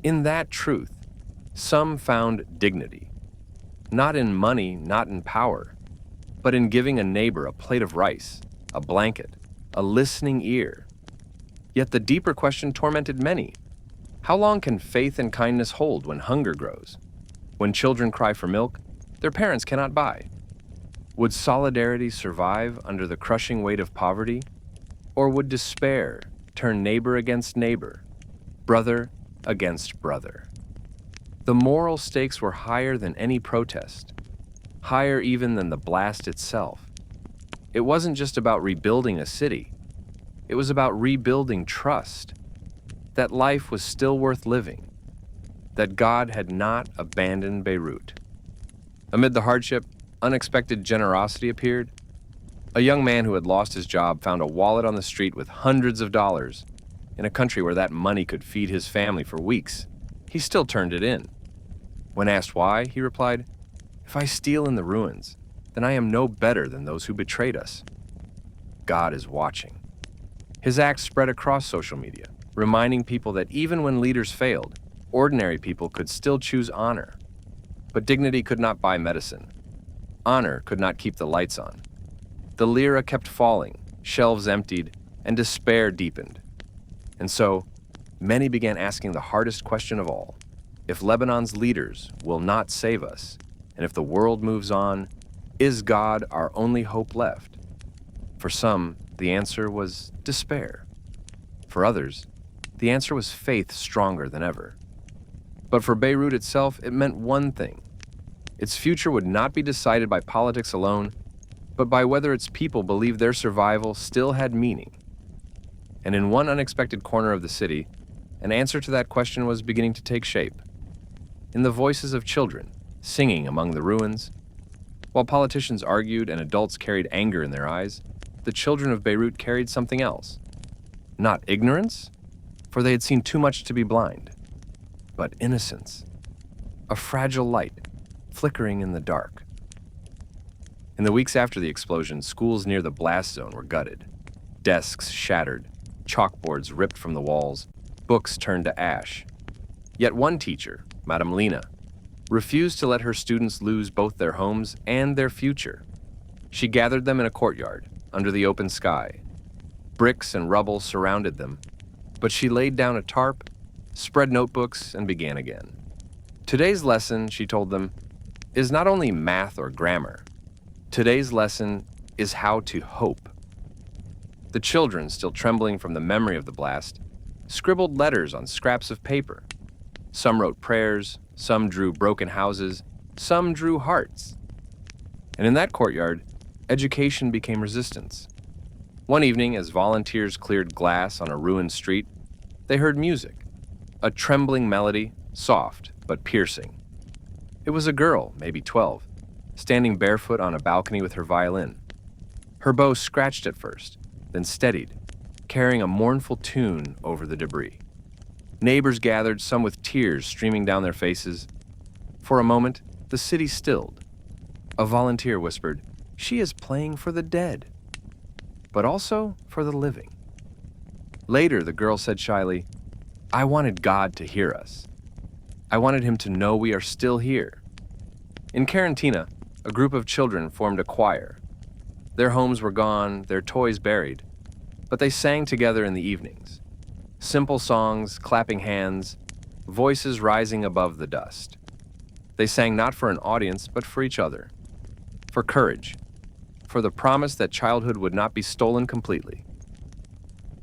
In that truth, some found dignity, not in money, not in power, but in giving a neighbor a plate of rice, a blanket, a listening ear. Yet the deeper question tormented many. How long can faith and kindness hold when hunger grows? When children cry for milk, their parents cannot buy. Would solidarity survive under the crushing weight of poverty? Or would despair turn neighbor against neighbor, brother against brother? The moral stakes were higher than any protest, higher even than the blast itself. It wasn't just about rebuilding a city. It was about rebuilding trust, that life was still worth living, that God had not abandoned Beirut. Amid the hardship, unexpected generosity appeared. A young man who had lost his job found a wallet on the street with hundreds of dollars. In a country where that money could feed his family for weeks, he still turned it in. When asked why, he replied, "If I steal in the ruins, then I am no better than those who betrayed us." God is watching. His acts spread across social media, reminding people that even when leaders failed, ordinary people could still choose honor. But dignity could not buy medicine. Honor could not keep the lights on. The lira kept falling, shelves emptied, and despair deepened. And so, many began asking the hardest question of all: if Lebanon's leaders will not save us, and if the world moves on, is God our only hope left? For some, the answer was despair. For others, the answer was faith stronger than ever. But for Beirut itself, it meant one thing. Its future would not be decided by politics alone, but by whether its people believed their survival still had meaning. And in one unexpected corner of the city, an answer to that question was beginning to take shape. In the voices of children, singing among the ruins. While politicians argued and adults carried anger in their eyes, the children of Beirut carried something else. Not ignorance, for they had seen too much to be blind, but innocence, a fragile light flickering in the dark. In the weeks after the explosion, schools near the blast zone were gutted. Desks shattered, chalkboards ripped from the walls, books turned to ash. Yet one teacher, Madame Lena, refused to let her students lose both their homes and their future. She gathered them in a courtyard, under the open sky. Bricks and rubble surrounded them, but she laid down a tarp, spread notebooks, and began again. Today's lesson, she told them, is not only math or grammar. Today's lesson is how to hope. The children, still trembling from the memory of the blast, scribbled letters on scraps of paper. Some wrote prayers, some drew broken houses, some drew hearts. And in that courtyard, education became resistance. One evening, as volunteers cleared glass on a ruined street, they heard music, a trembling melody, soft but piercing. It was a girl, maybe 12, standing barefoot on a balcony with her violin. Her bow scratched at first, then steadied, carrying a mournful tune over the debris. Neighbors gathered, some with tears streaming down their faces. For a moment, the city stilled. A volunteer whispered, "She is playing for the dead, but also for the living." Later, the girl said shyly, "I wanted God to hear us. I wanted him to know we are still here." In Quarantina, a group of children formed a choir. Their homes were gone, their toys buried, but they sang together in the evenings. Simple songs, clapping hands, voices rising above the dust. They sang not for an audience, but for each other, for courage, for the promise that childhood would not be stolen completely.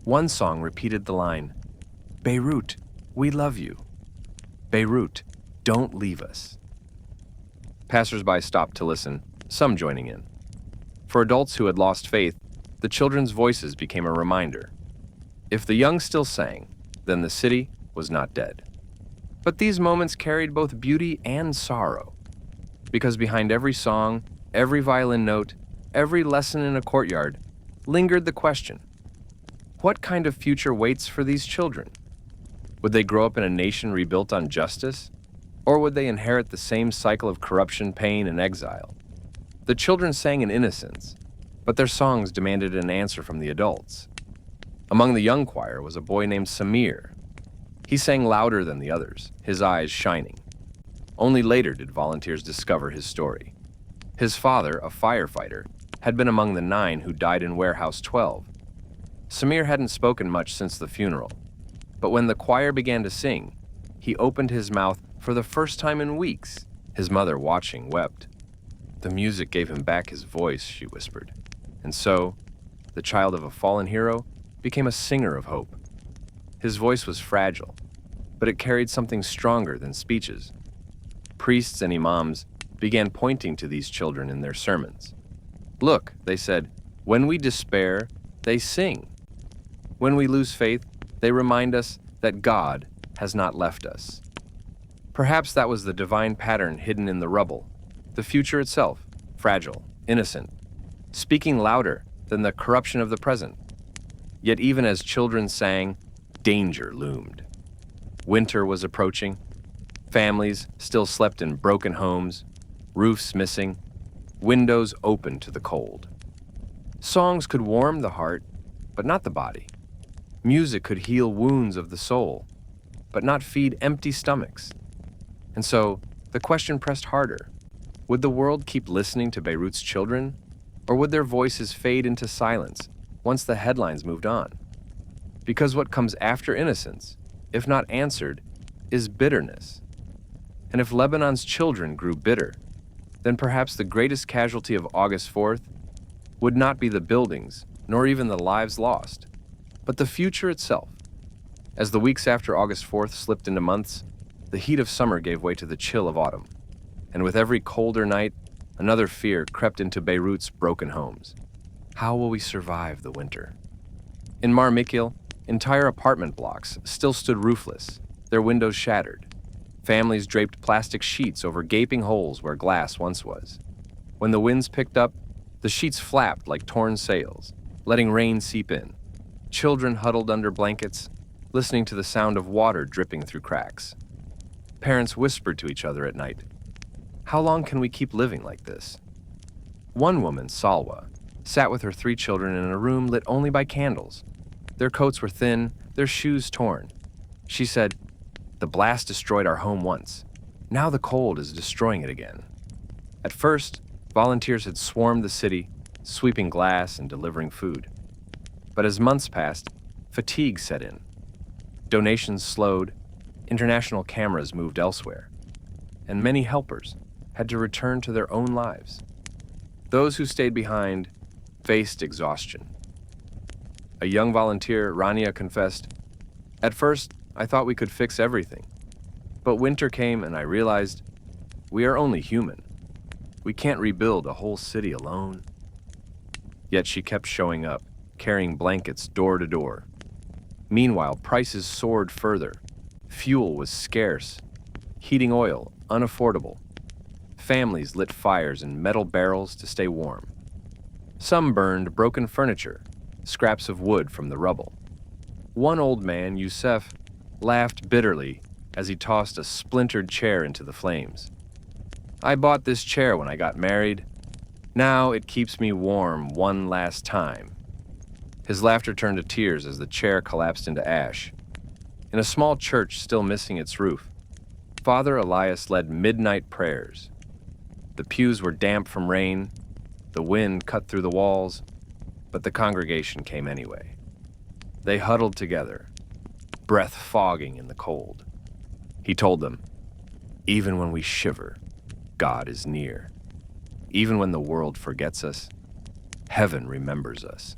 One song repeated the line, "Beirut, we love you. Beirut, don't leave us." Passers-by stopped to listen, some joining in. For adults who had lost faith, the children's voices became a reminder. If the young still sang, then the city was not dead. But these moments carried both beauty and sorrow, because behind every song, every violin note, every lesson in a courtyard, lingered the question, what kind of future waits for these children? Would they grow up in a nation rebuilt on justice? Or would they inherit the same cycle of corruption, pain, and exile? The children sang in innocence, but their songs demanded an answer from the adults. Among the young choir was a boy named Samir. He sang louder than the others, his eyes shining. Only later did volunteers discover his story. His father, a firefighter, had been among the 9 who died in Warehouse 12. Samir hadn't spoken much since the funeral, but when the choir began to sing, he opened his mouth for the first time in weeks. His mother, watching, wept. The music gave him back his voice, she whispered. And so, the child of a fallen hero became a singer of hope. His voice was fragile, but it carried something stronger than speeches. Priests and imams began pointing to these children in their sermons. Look, they said, when we despair, they sing. When we lose faith, they remind us that God has not left us. Perhaps that was the divine pattern hidden in the rubble, the future itself, fragile, innocent, speaking louder than the corruption of the present. Yet even as children sang, danger loomed. Winter was approaching. Families still slept in broken homes, roofs missing, windows open to the cold. Songs could warm the heart, but not the body. Music could heal wounds of the soul, but not feed empty stomachs. And so, the question pressed harder. Would the world keep listening to Beirut's children, or would their voices fade into silence once the headlines moved on? Because what comes after innocence, if not answered, is bitterness. And if Lebanon's children grew bitter, then perhaps the greatest casualty of August 4th would not be the buildings, nor even the lives lost, but the future itself. As the weeks after August 4th slipped into months, the heat of summer gave way to the chill of autumn. And with every colder night, another fear crept into Beirut's broken homes. How will we survive the winter? In Mar Mikil, entire apartment blocks still stood roofless, their windows shattered. Families draped plastic sheets over gaping holes where glass once was. When the winds picked up, the sheets flapped like torn sails, letting rain seep in. Children huddled under blankets, listening to the sound of water dripping through cracks. Parents whispered to each other at night, "How long can we keep living like this?" One woman, Salwa, sat with her 3 children in a room lit only by candles. Their coats were thin, their shoes torn. She said, "The blast destroyed our home once. Now the cold is destroying it again." At first, volunteers had swarmed the city, sweeping glass and delivering food. But as months passed, fatigue set in. Donations slowed, international cameras moved elsewhere, and many helpers had to return to their own lives. Those who stayed behind faced exhaustion. A young volunteer, Rania, confessed, "At first, I thought we could fix everything. But winter came and I realized we are only human. We can't rebuild a whole city alone." Yet she kept showing up, carrying blankets door to door. Meanwhile, prices soared further. Fuel was scarce, heating oil unaffordable. Families lit fires in metal barrels to stay warm. Some burned broken furniture, scraps of wood from the rubble. One old man, Youssef, laughed bitterly as he tossed a splintered chair into the flames. "I bought this chair when I got married. Now it keeps me warm one last time." His laughter turned to tears as the chair collapsed into ash. In a small church still missing its roof, Father Elias led midnight prayers. The pews were damp from rain, the wind cut through the walls, but the congregation came anyway. They huddled together, breath fogging in the cold. He told them, "Even when we shiver, God is near. Even when the world forgets us, heaven remembers us."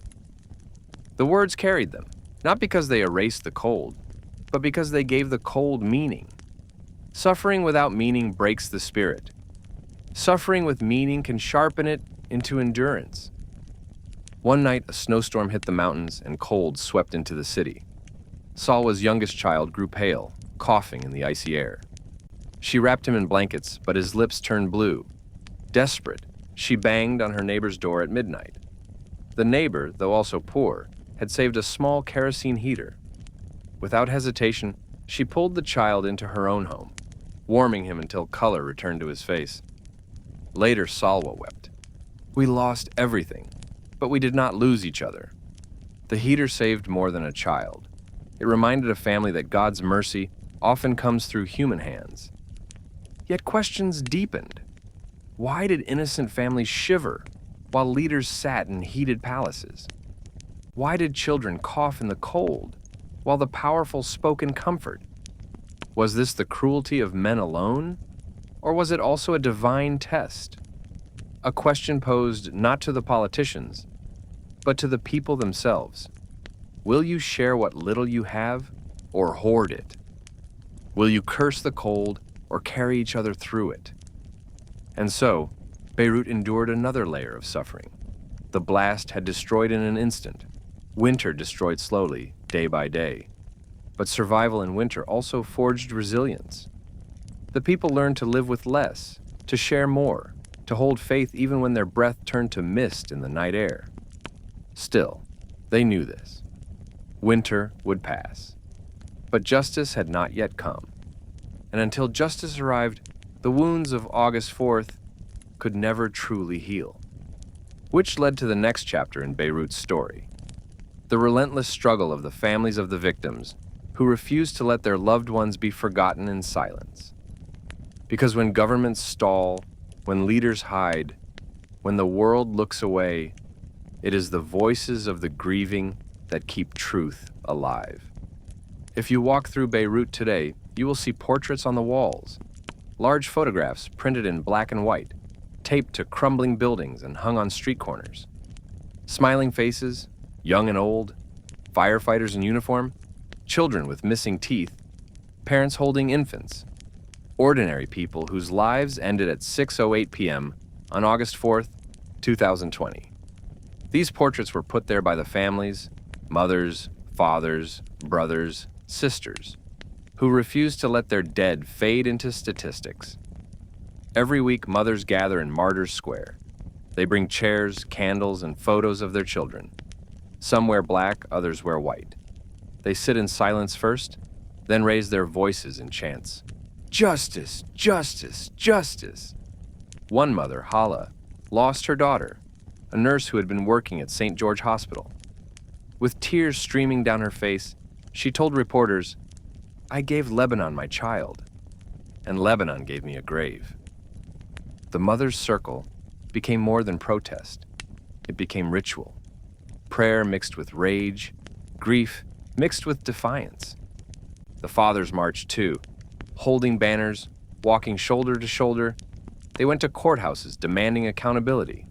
The words carried them, not because they erased the cold, but because they gave the cold meaning. Suffering without meaning breaks the spirit. Suffering with meaning can sharpen it into endurance. One night, a snowstorm hit the mountains and cold swept into the city. Salwa's youngest child grew pale, coughing in the icy air. She wrapped him in blankets, but his lips turned blue. Desperate, she banged on her neighbor's door at midnight. The neighbor, though also poor, had saved a small kerosene heater. Without hesitation, she pulled the child into her own home, warming him until color returned to his face. Later, Salwa wept. "We lost everything, but we did not lose each other." The heater saved more than a child. It reminded a family that God's mercy often comes through human hands. Yet questions deepened. Why did innocent families shiver while leaders sat in heated palaces? Why did children cough in the cold while the powerful spoke in comfort? Was this the cruelty of men alone, or was it also a divine test? A question posed not to the politicians, but to the people themselves. Will you share what little you have, or hoard it? Will you curse the cold, or carry each other through it? And so, Beirut endured another layer of suffering. The blast had destroyed in an instant. Winter destroyed slowly, day by day. But survival in winter also forged resilience. The people learned to live with less, to share more, to hold faith even when their breath turned to mist in the night air. Still, they knew this. Winter would pass. But justice had not yet come. And until justice arrived, the wounds of August 4th could never truly heal. Which led to the next chapter in Beirut's story. The relentless struggle of the families of the victims who refused to let their loved ones be forgotten in silence. Because when governments stall, when leaders hide, when the world looks away, it is the voices of the grieving that keep truth alive. If you walk through Beirut today, you will see portraits on the walls, large photographs printed in black and white, taped to crumbling buildings and hung on street corners. Smiling faces, young and old, firefighters in uniform, children with missing teeth, parents holding infants, ordinary people whose lives ended at 6:08 p.m. on August 4th, 2020. These portraits were put there by the families, mothers, fathers, brothers, sisters, who refused to let their dead fade into statistics. Every week, mothers gather in Martyrs Square. They bring chairs, candles, and photos of their children. Some wear black, others wear white. They sit in silence first, then raise their voices in chants. Justice, justice, justice. One mother, Hala, lost her daughter, a nurse who had been working at St. George Hospital. With tears streaming down her face, she told reporters, "I gave Lebanon my child, and Lebanon gave me a grave." The mother's circle became more than protest. It became ritual. Prayer mixed with rage, grief mixed with defiance. The fathers marched too, holding banners, walking shoulder to shoulder. They went to courthouses demanding accountability.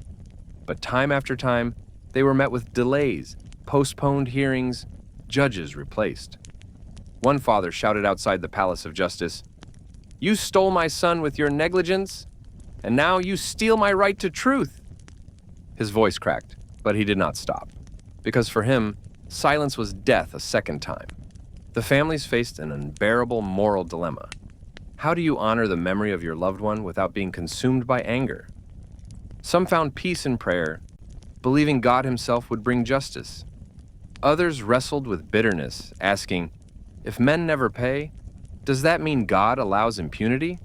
But time after time, they were met with delays, postponed hearings, judges replaced. One father shouted outside the Palace of Justice, "You stole my son with your negligence, and now you steal my right to truth." His voice cracked, but he did not stop, because for him, silence was death a second time. The families faced an unbearable moral dilemma. How do you honor the memory of your loved one without being consumed by anger? Some found peace in prayer, believing God Himself would bring justice. Others wrestled with bitterness, asking, if men never pay, does that mean God allows impunity?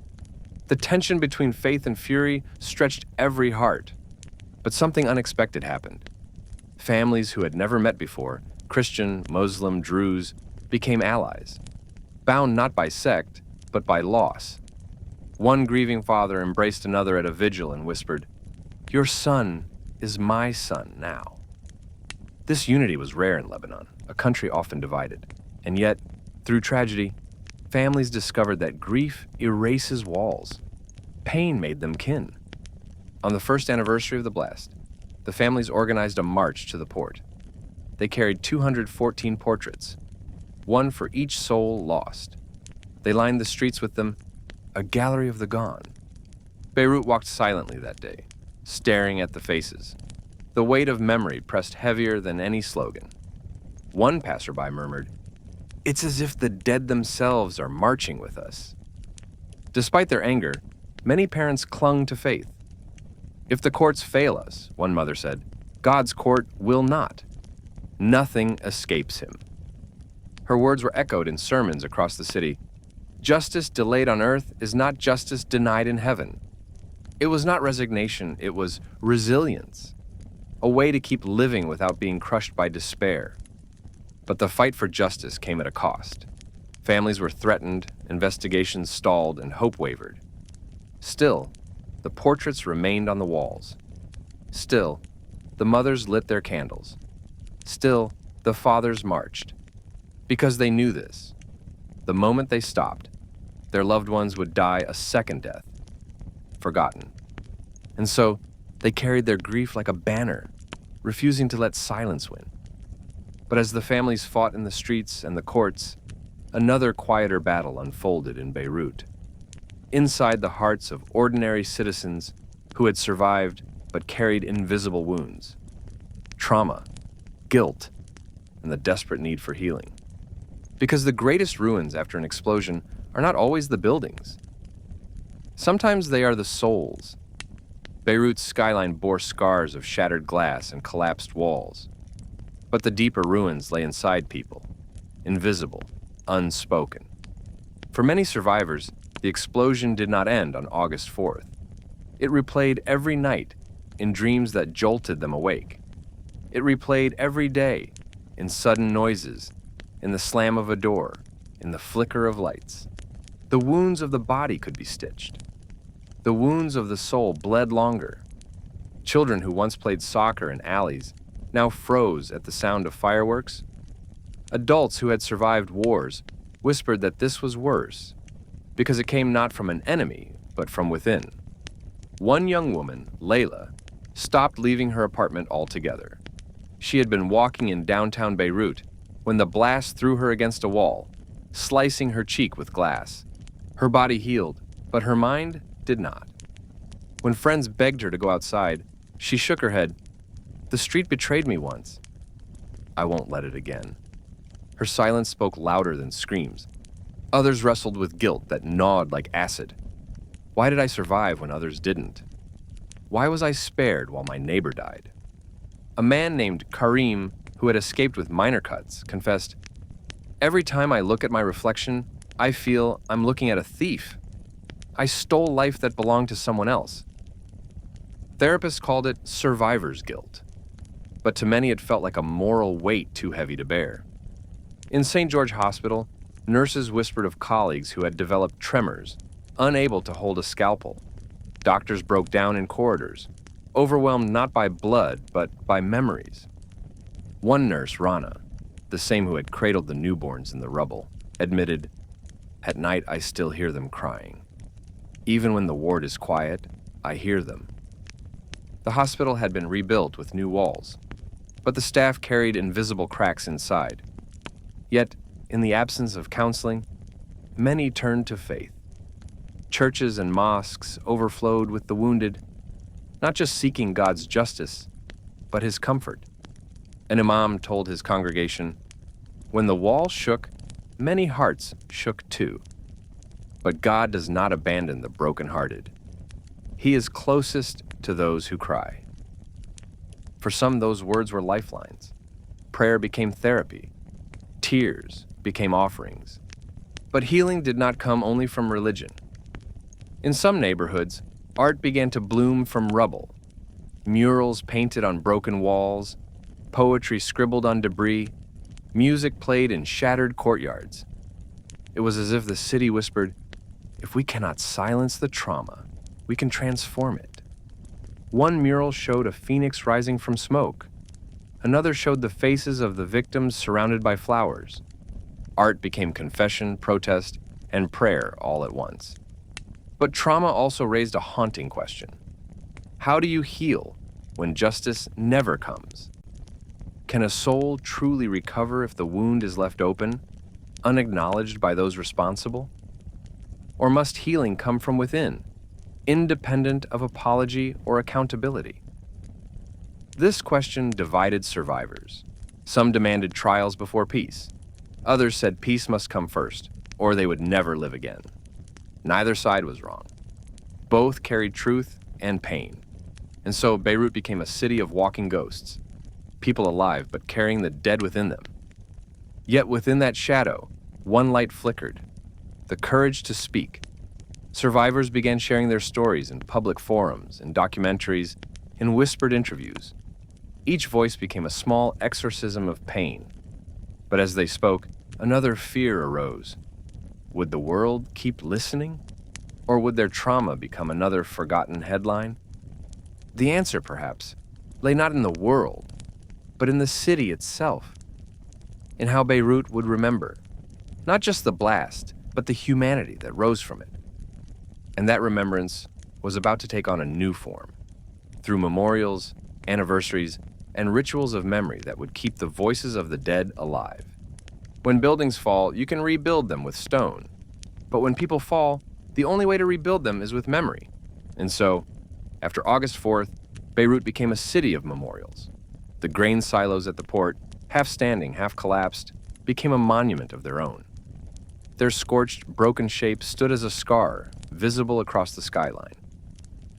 The tension between faith and fury stretched every heart. But something unexpected happened. Families who had never met before, Christian, Muslim, Druze, became allies, bound not by sect, but by loss. One grieving father embraced another at a vigil and whispered, "Your son is my son now." This unity was rare in Lebanon, a country often divided. And yet, through tragedy, families discovered that grief erases walls. Pain made them kin. On the first anniversary of the blast, the families organized a march to the port. They carried 214 portraits, one for each soul lost. They lined the streets with them, a gallery of the gone. Beirut walked silently that day, staring at the faces. The weight of memory pressed heavier than any slogan. One passerby murmured, "It's as if the dead themselves are marching with us." Despite their anger, many parents clung to faith. "If the courts fail us," one mother said, "God's court will not. Nothing escapes Him." Her words were echoed in sermons across the city. Justice delayed on earth is not justice denied in heaven. It was not resignation, it was resilience, a way to keep living without being crushed by despair. But the fight for justice came at a cost. Families were threatened, investigations stalled, and hope wavered. Still, the portraits remained on the walls. Still, the mothers lit their candles. Still, the fathers marched. Because they knew this. The moment they stopped, their loved ones would die a second death, forgotten. And so, They carried their grief like a banner, refusing to let silence win. But as the families fought in the streets and the courts, another quieter battle unfolded in Beirut. Inside the hearts of ordinary citizens who had survived but carried invisible wounds, trauma, guilt, and the desperate need for healing. Because the greatest ruins after an explosion are not always the buildings. Sometimes they are the souls. Beirut's skyline bore scars of shattered glass and collapsed walls. But the deeper ruins lay inside people, invisible, unspoken. For many survivors, the explosion did not end on August 4th. It replayed every night in dreams that jolted them awake. It replayed every day in sudden noises, in the slam of a door, in the flicker of lights. The wounds of the body could be stitched. The wounds of the soul bled longer. Children who once played soccer in alleys now froze at the sound of fireworks. Adults who had survived wars whispered that this was worse, because it came not from an enemy, but from within. One young woman, Layla, stopped leaving her apartment altogether. She had been walking in downtown Beirut when the blast threw her against a wall, slicing her cheek with glass. Her body healed, but her mind did not. When friends begged her to go outside, she shook her head. "The street betrayed me once. I won't let it again." Her silence spoke louder than screams. Others wrestled with guilt that gnawed like acid. Why did I survive when others didn't? Why was I spared while my neighbor died? A man named Karim, who had escaped with minor cuts, confessed, "Every time I look at my reflection, I feel I'm looking at a thief. I stole life that belonged to someone else." Therapists called it survivor's guilt, but to many it felt like a moral weight too heavy to bear. In St. George Hospital, nurses whispered of colleagues who had developed tremors, unable to hold a scalpel. Doctors broke down in corridors, overwhelmed not by blood, but by memories. One nurse, Rana, the same who had cradled the newborns in the rubble, admitted, "At night I still hear them crying. Even when the ward is quiet, I hear them." The hospital had been rebuilt with new walls, but the staff carried invisible cracks inside. Yet, in the absence of counseling, many turned to faith. Churches and mosques overflowed with the wounded, not just seeking God's justice, but his comfort. An imam told his congregation, "When the wall shook, many hearts shook too. But God does not abandon the brokenhearted. He is closest to those who cry." For some, those words were lifelines. Prayer became therapy. Tears became offerings. But healing did not come only from religion. In some neighborhoods, art began to bloom from rubble. Murals painted on broken walls, poetry scribbled on debris, music played in shattered courtyards. It was as if the city whispered, "If we cannot silence the trauma, we can transform it." One mural showed a phoenix rising from smoke. Another showed the faces of the victims surrounded by flowers. Art became confession, protest, and prayer all at once. But trauma also raised a haunting question. How do you heal when justice never comes? Can a soul truly recover if the wound is left open, unacknowledged by those responsible? Or must healing come from within, independent of apology or accountability? This question divided survivors. Some demanded trials before peace. Others said peace must come first, or they would never live again. Neither side was wrong. Both carried truth and pain. And so Beirut became a city of walking ghosts, people alive but carrying the dead within them. Yet within that shadow, one light flickered, the courage to speak. Survivors began sharing their stories in public forums, in documentaries, in whispered interviews. Each voice became a small exorcism of pain. But as they spoke, another fear arose. Would the world keep listening? Or would their trauma become another forgotten headline? The answer, perhaps, lay not in the world, but in the city itself. In how Beirut would remember, not just the blast, but the humanity that rose from it. And that remembrance was about to take on a new form. through memorials, anniversaries, and rituals of memory that would keep the voices of the dead alive. When buildings fall, you can rebuild them with stone. But when people fall, the only way to rebuild them is with memory. And so, after August 4th, Beirut became a city of memorials. The grain silos at the port, half standing, half collapsed, became a monument of their own. Their scorched, broken shape stood as a scar, visible across the skyline.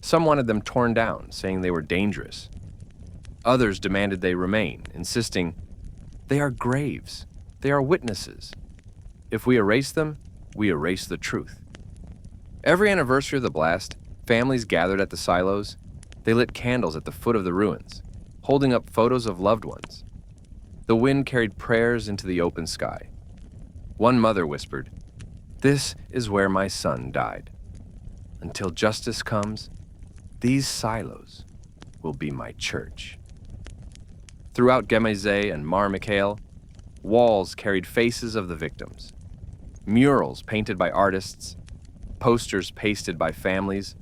Some wanted them torn down, saying they were dangerous. Others demanded they remain, insisting, "They are graves. They are witnesses. If we erase them, we erase the truth." Every anniversary of the blast, families gathered at the silos. They lit candles at the foot of the ruins, holding up photos of loved ones. The wind carried prayers into the open sky. One mother whispered, "This is where my son died. Until justice comes, these silos will be my church." Throughout Gemizeh and Mar Mikhail, walls carried faces of the victims. Murals painted by artists, posters pasted by families,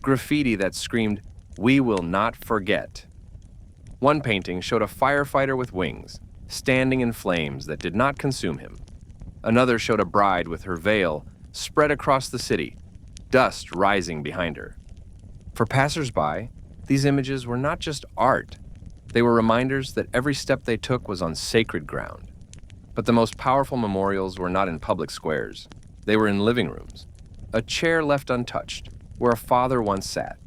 graffiti that screamed, "We will not forget." One painting showed a firefighter with wings, standing in flames that did not consume him. Another showed a bride with her veil spread across the city, dust rising behind her. For passers-by, these images were not just art. They were reminders that every step they took was on sacred ground. But the most powerful memorials were not in public squares. They were in living rooms. A chair left untouched, where a father once sat.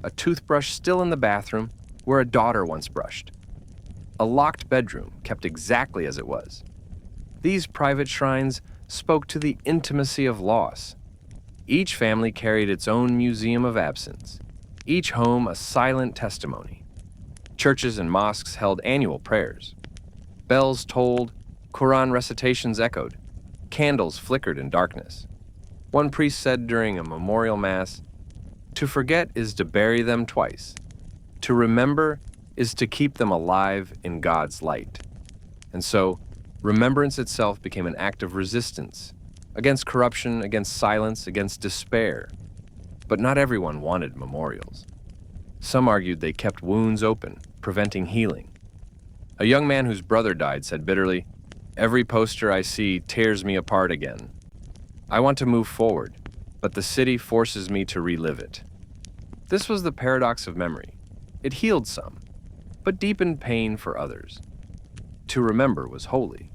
A toothbrush still in the bathroom, where a daughter once brushed. A locked bedroom kept exactly as it was. These private shrines spoke to the intimacy of loss. Each family carried its own museum of absence, each home a silent testimony. Churches and mosques held annual prayers. Bells tolled, Quran recitations echoed, candles flickered in darkness. One priest said during a memorial mass, "To forget is to bury them twice. To remember is to keep them alive in God's light." And so, remembrance itself became an act of resistance, against corruption, against silence, against despair. But not everyone wanted memorials. Some argued they kept wounds open, preventing healing. A young man whose brother died said bitterly, "Every poster I see tears me apart again. I want to move forward, but the city forces me to relive it." This was the paradox of memory. It healed some, but deepened pain for others. To remember was holy,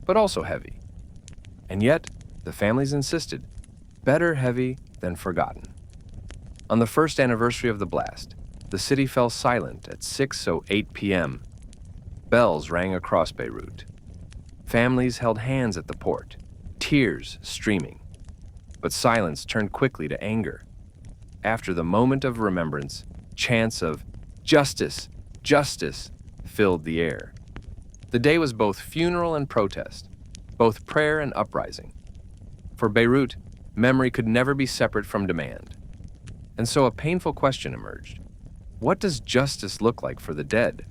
but also heavy. And yet, the families insisted, better heavy than forgotten. On the first anniversary of the blast, the city fell silent at 6:08 p.m. Bells rang across Beirut. Families held hands at the port, tears streaming. But silence turned quickly to anger. After the moment of remembrance, chants of "Justice! Justice!" filled the air. The day was both funeral and protest, both prayer and uprising. For Beirut, memory could never be separate from demand. And so a painful question emerged. What does justice look like for the dead?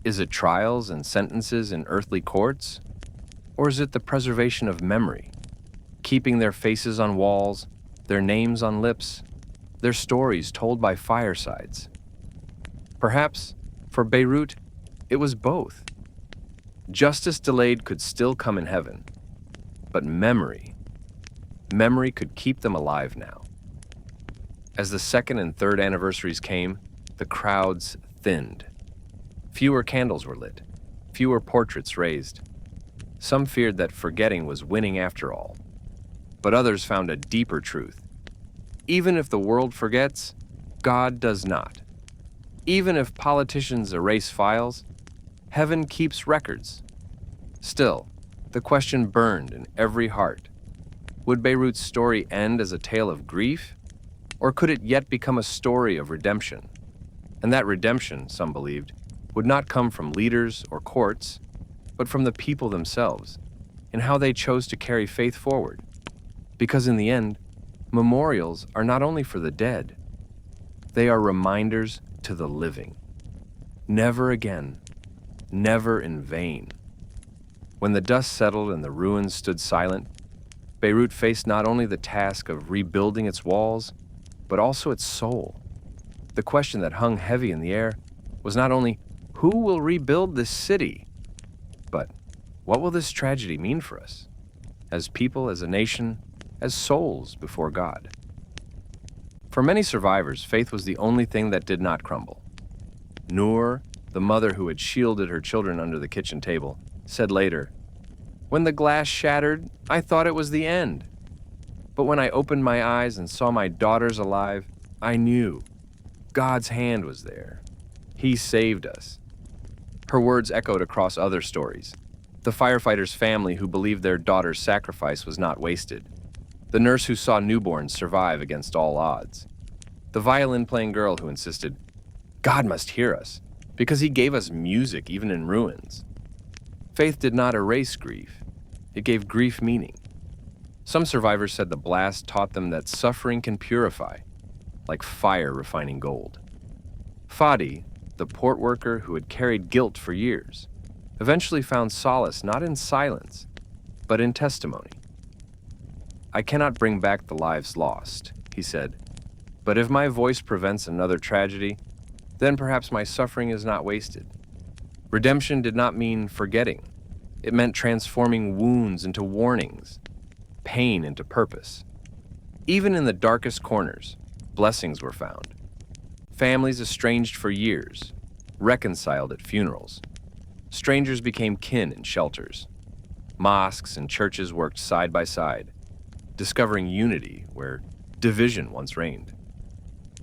Is it trials and sentences in earthly courts? Or is it the preservation of memory, keeping their faces on walls, their names on lips, their stories told by firesides? Perhaps, for Beirut, it was both. Justice delayed could still come in heaven, but memory could keep them alive now. As the second and third anniversaries came, the crowds thinned. Fewer candles were lit, fewer portraits raised. Some feared that forgetting was winning after all, but others found a deeper truth. Even if the world forgets, God does not. Even if politicians erase files, heaven keeps records. Still, the question burned in every heart. Would Beirut's story end as a tale of grief, or could it yet become a story of redemption? And that redemption, some believed, would not come from leaders or courts, but from the people themselves, in how they chose to carry faith forward. Because in the end, memorials are not only for the dead, they are reminders to the living. Never again, never in vain. When the dust settled and the ruins stood silent, Beirut faced not only the task of rebuilding its walls, but also its soul. The question that hung heavy in the air was not only who will rebuild this city, but what will this tragedy mean for us, as people, as a nation, as souls before God? For many survivors, faith was the only thing that did not crumble. Noor, the mother who had shielded her children under the kitchen table, said later, "When the glass shattered, I thought it was the end. But when I opened my eyes and saw my daughters alive, I knew God's hand was there. He saved us." Her words echoed across other stories. The firefighter's family who believed their daughter's sacrifice was not wasted. The nurse who saw newborns survive against all odds. The violin-playing girl who insisted, "God must hear us, because he gave us music even in ruins." Faith did not erase grief. It gave grief meaning. Some survivors said the blast taught them that suffering can purify, like fire refining gold. Fadi, the port worker who had carried guilt for years, eventually found solace not in silence, but in testimony. "I cannot bring back the lives lost," he said, "but if my voice prevents another tragedy, then perhaps my suffering is not wasted." Redemption did not mean forgetting. It meant transforming wounds into warnings, pain into purpose. Even in the darkest corners, blessings were found. Families estranged for years, reconciled at funerals. Strangers became kin in shelters. Mosques and churches worked side by side, discovering unity where division once reigned.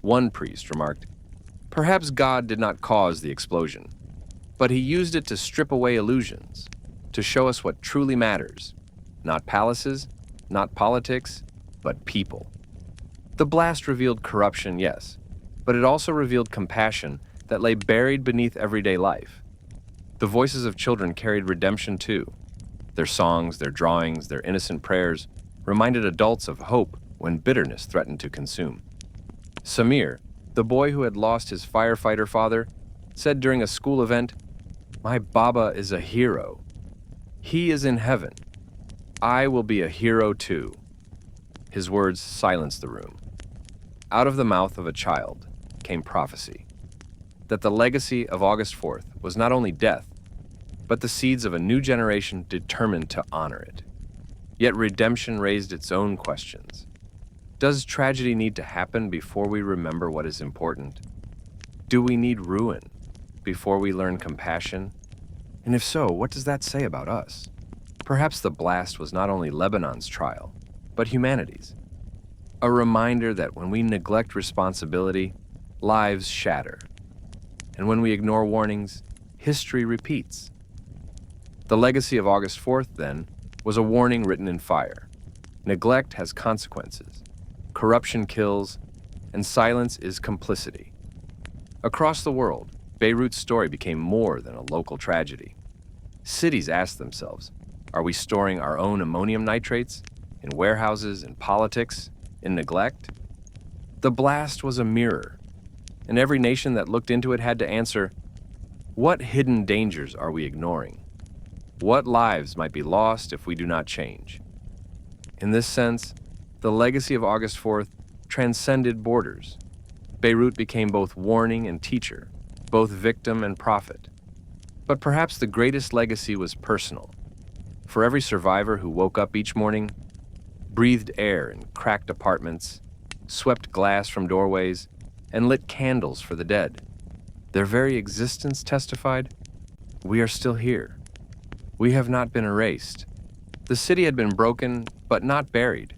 One priest remarked, "Perhaps God did not cause the explosion, but he used it to strip away illusions, to show us what truly matters. Not palaces, not politics, but people." The blast revealed corruption, yes, but it also revealed compassion that lay buried beneath everyday life. The voices of children carried redemption too. Their songs, their drawings, their innocent prayers reminded adults of hope when bitterness threatened to consume. Samir, the boy who had lost his firefighter father, said during a school event, "My Baba is a hero. He is in heaven. I will be a hero too." His words silenced the room. Out of the mouth of a child came prophecy that the legacy of August 4th was not only death, but the seeds of a new generation determined to honor it. Yet redemption raised its own questions. Does tragedy need to happen before we remember what is important? Do we need ruin before we learn compassion? And if so, what does that say about us? Perhaps the blast was not only Lebanon's trial, but humanity's. A reminder that when we neglect responsibility, lives shatter. And when we ignore warnings, history repeats. The legacy of August 4th, then, was a warning written in fire. Neglect has consequences. Corruption kills, and silence is complicity. Across the world, Beirut's story became more than a local tragedy. Cities asked themselves, are we storing our own ammonium nitrates in warehouses, in politics, in neglect? The blast was a mirror, and every nation that looked into it had to answer, what hidden dangers are we ignoring? What lives might be lost if we do not change? In this sense, the legacy of August 4th transcended borders. Beirut became both warning and teacher, both victim and prophet. But perhaps the greatest legacy was personal. For every survivor who woke up each morning, breathed air in cracked apartments, swept glass from doorways, and lit candles for the dead, their very existence testified, we are still here. We have not been erased. The city had been broken, but not buried,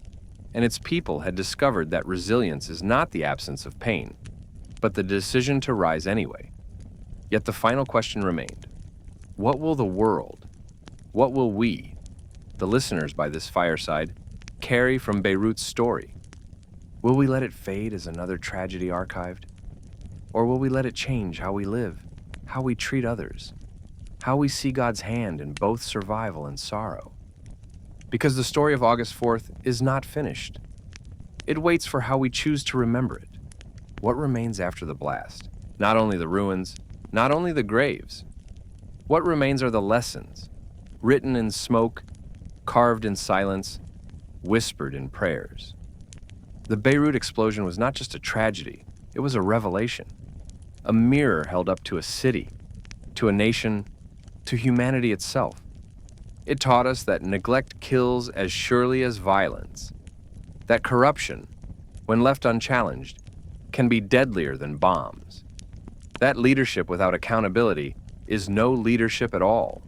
and its people had discovered that resilience is not the absence of pain, but the decision to rise anyway. Yet the final question remained. What will the world, what will we, the listeners by this fireside, carry from Beirut's story? Will we let it fade as another tragedy archived? Or will we let it change how we live, how we treat others, how we see God's hand in both survival and sorrow? Because the story of August 4th is not finished. It waits for how we choose to remember it. What remains after the blast? Not only the ruins, not only the graves. What remains are the lessons, written in smoke, carved in silence, whispered in prayers. The Beirut explosion was not just a tragedy, It was a revelation, a mirror held up to a city, to a nation, to humanity itself. It taught us that neglect kills as surely as violence, that corruption, when left unchallenged, can be deadlier than bombs, that leadership without accountability is no leadership at all.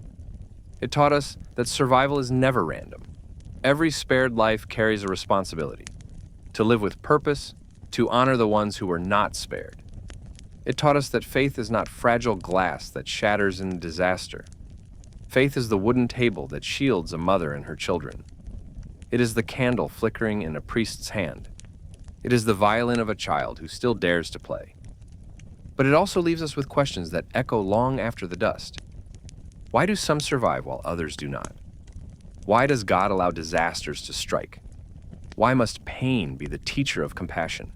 It taught us that survival is never random. Every spared life carries a responsibility, to live with purpose, to honor the ones who were not spared. It taught us that faith is not fragile glass that shatters in disaster. Faith is the wooden table that shields a mother and her children. It is the candle flickering in a priest's hand. It is the violin of a child who still dares to play. But it also leaves us with questions that echo long after the dust. Why do some survive while others do not? Why does God allow disasters to strike? Why must pain be the teacher of compassion?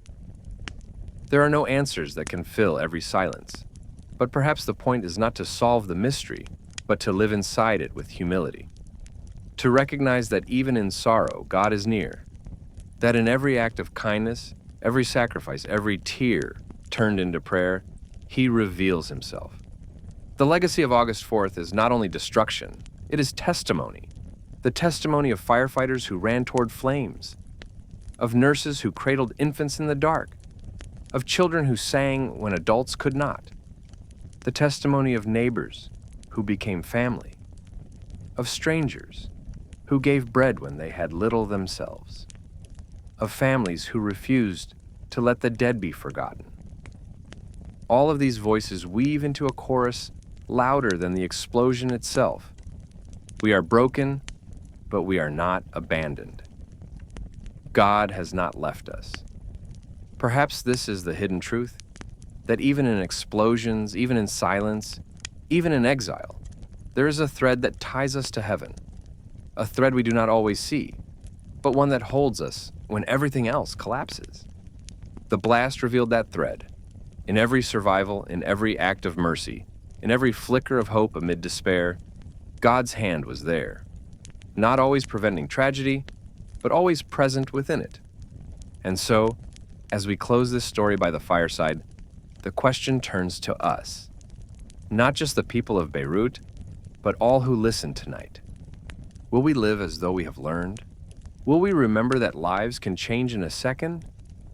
There are no answers that can fill every silence, but perhaps the point is not to solve the mystery, but to live inside it with humility. To recognize that even in sorrow, God is near. That in every act of kindness, every sacrifice, every tear turned into prayer, He reveals Himself. The legacy of August 4th is not only destruction, it is testimony. The testimony of firefighters who ran toward flames, of nurses who cradled infants in the dark, of children who sang when adults could not. The testimony of neighbors who became family, of strangers who gave bread when they had little themselves, of families who refused to let the dead be forgotten. All of these voices weave into a chorus louder than the explosion itself. We are broken, but we are not abandoned. God has not left us. Perhaps this is the hidden truth, that even in explosions, even in silence, even in exile, there is a thread that ties us to heaven, a thread we do not always see, but one that holds us when everything else collapses. The blast revealed that thread. In every survival, in every act of mercy, in every flicker of hope amid despair, God's hand was there, not always preventing tragedy, but always present within it. And so, as we close this story by the fireside, the question turns to us. Not just the people of Beirut, but all who listen tonight. Will we live as though we have learned? Will we remember that lives can change in a second?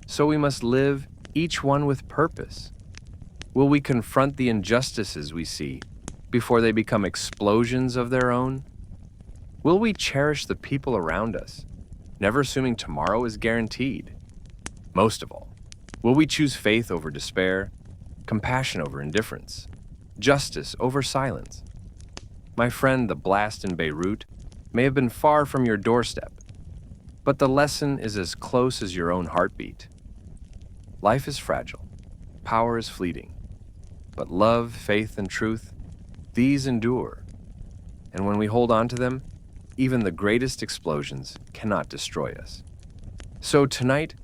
So we must live, each one with purpose. Will we confront the injustices we see before they become explosions of their own? Will we cherish the people around us, never assuming tomorrow is guaranteed? Most of all, will we choose faith over despair, compassion over indifference, justice over silence? My friend, the blast in Beirut may have been far from your doorstep, but the lesson is as close as your own heartbeat. Life is fragile, power is fleeting, but love, faith, and truth, these endure. And when we hold on to them, even the greatest explosions cannot destroy us. So tonight,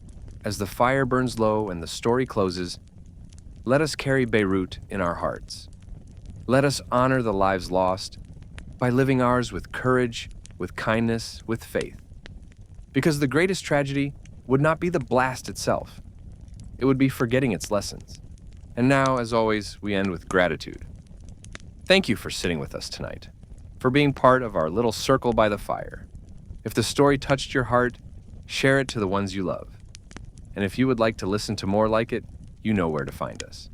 as the fire burns low and the story closes, let us carry Beirut in our hearts. Let us honor the lives lost by living ours with courage, with kindness, with faith. Because the greatest tragedy would not be the blast itself. It would be forgetting its lessons. And now, as always, we end with gratitude. Thank you for sitting with us tonight, for being part of our little circle by the fire. If the story touched your heart, share it to the ones you love. And if you would like to listen to more like it, you know where to find us.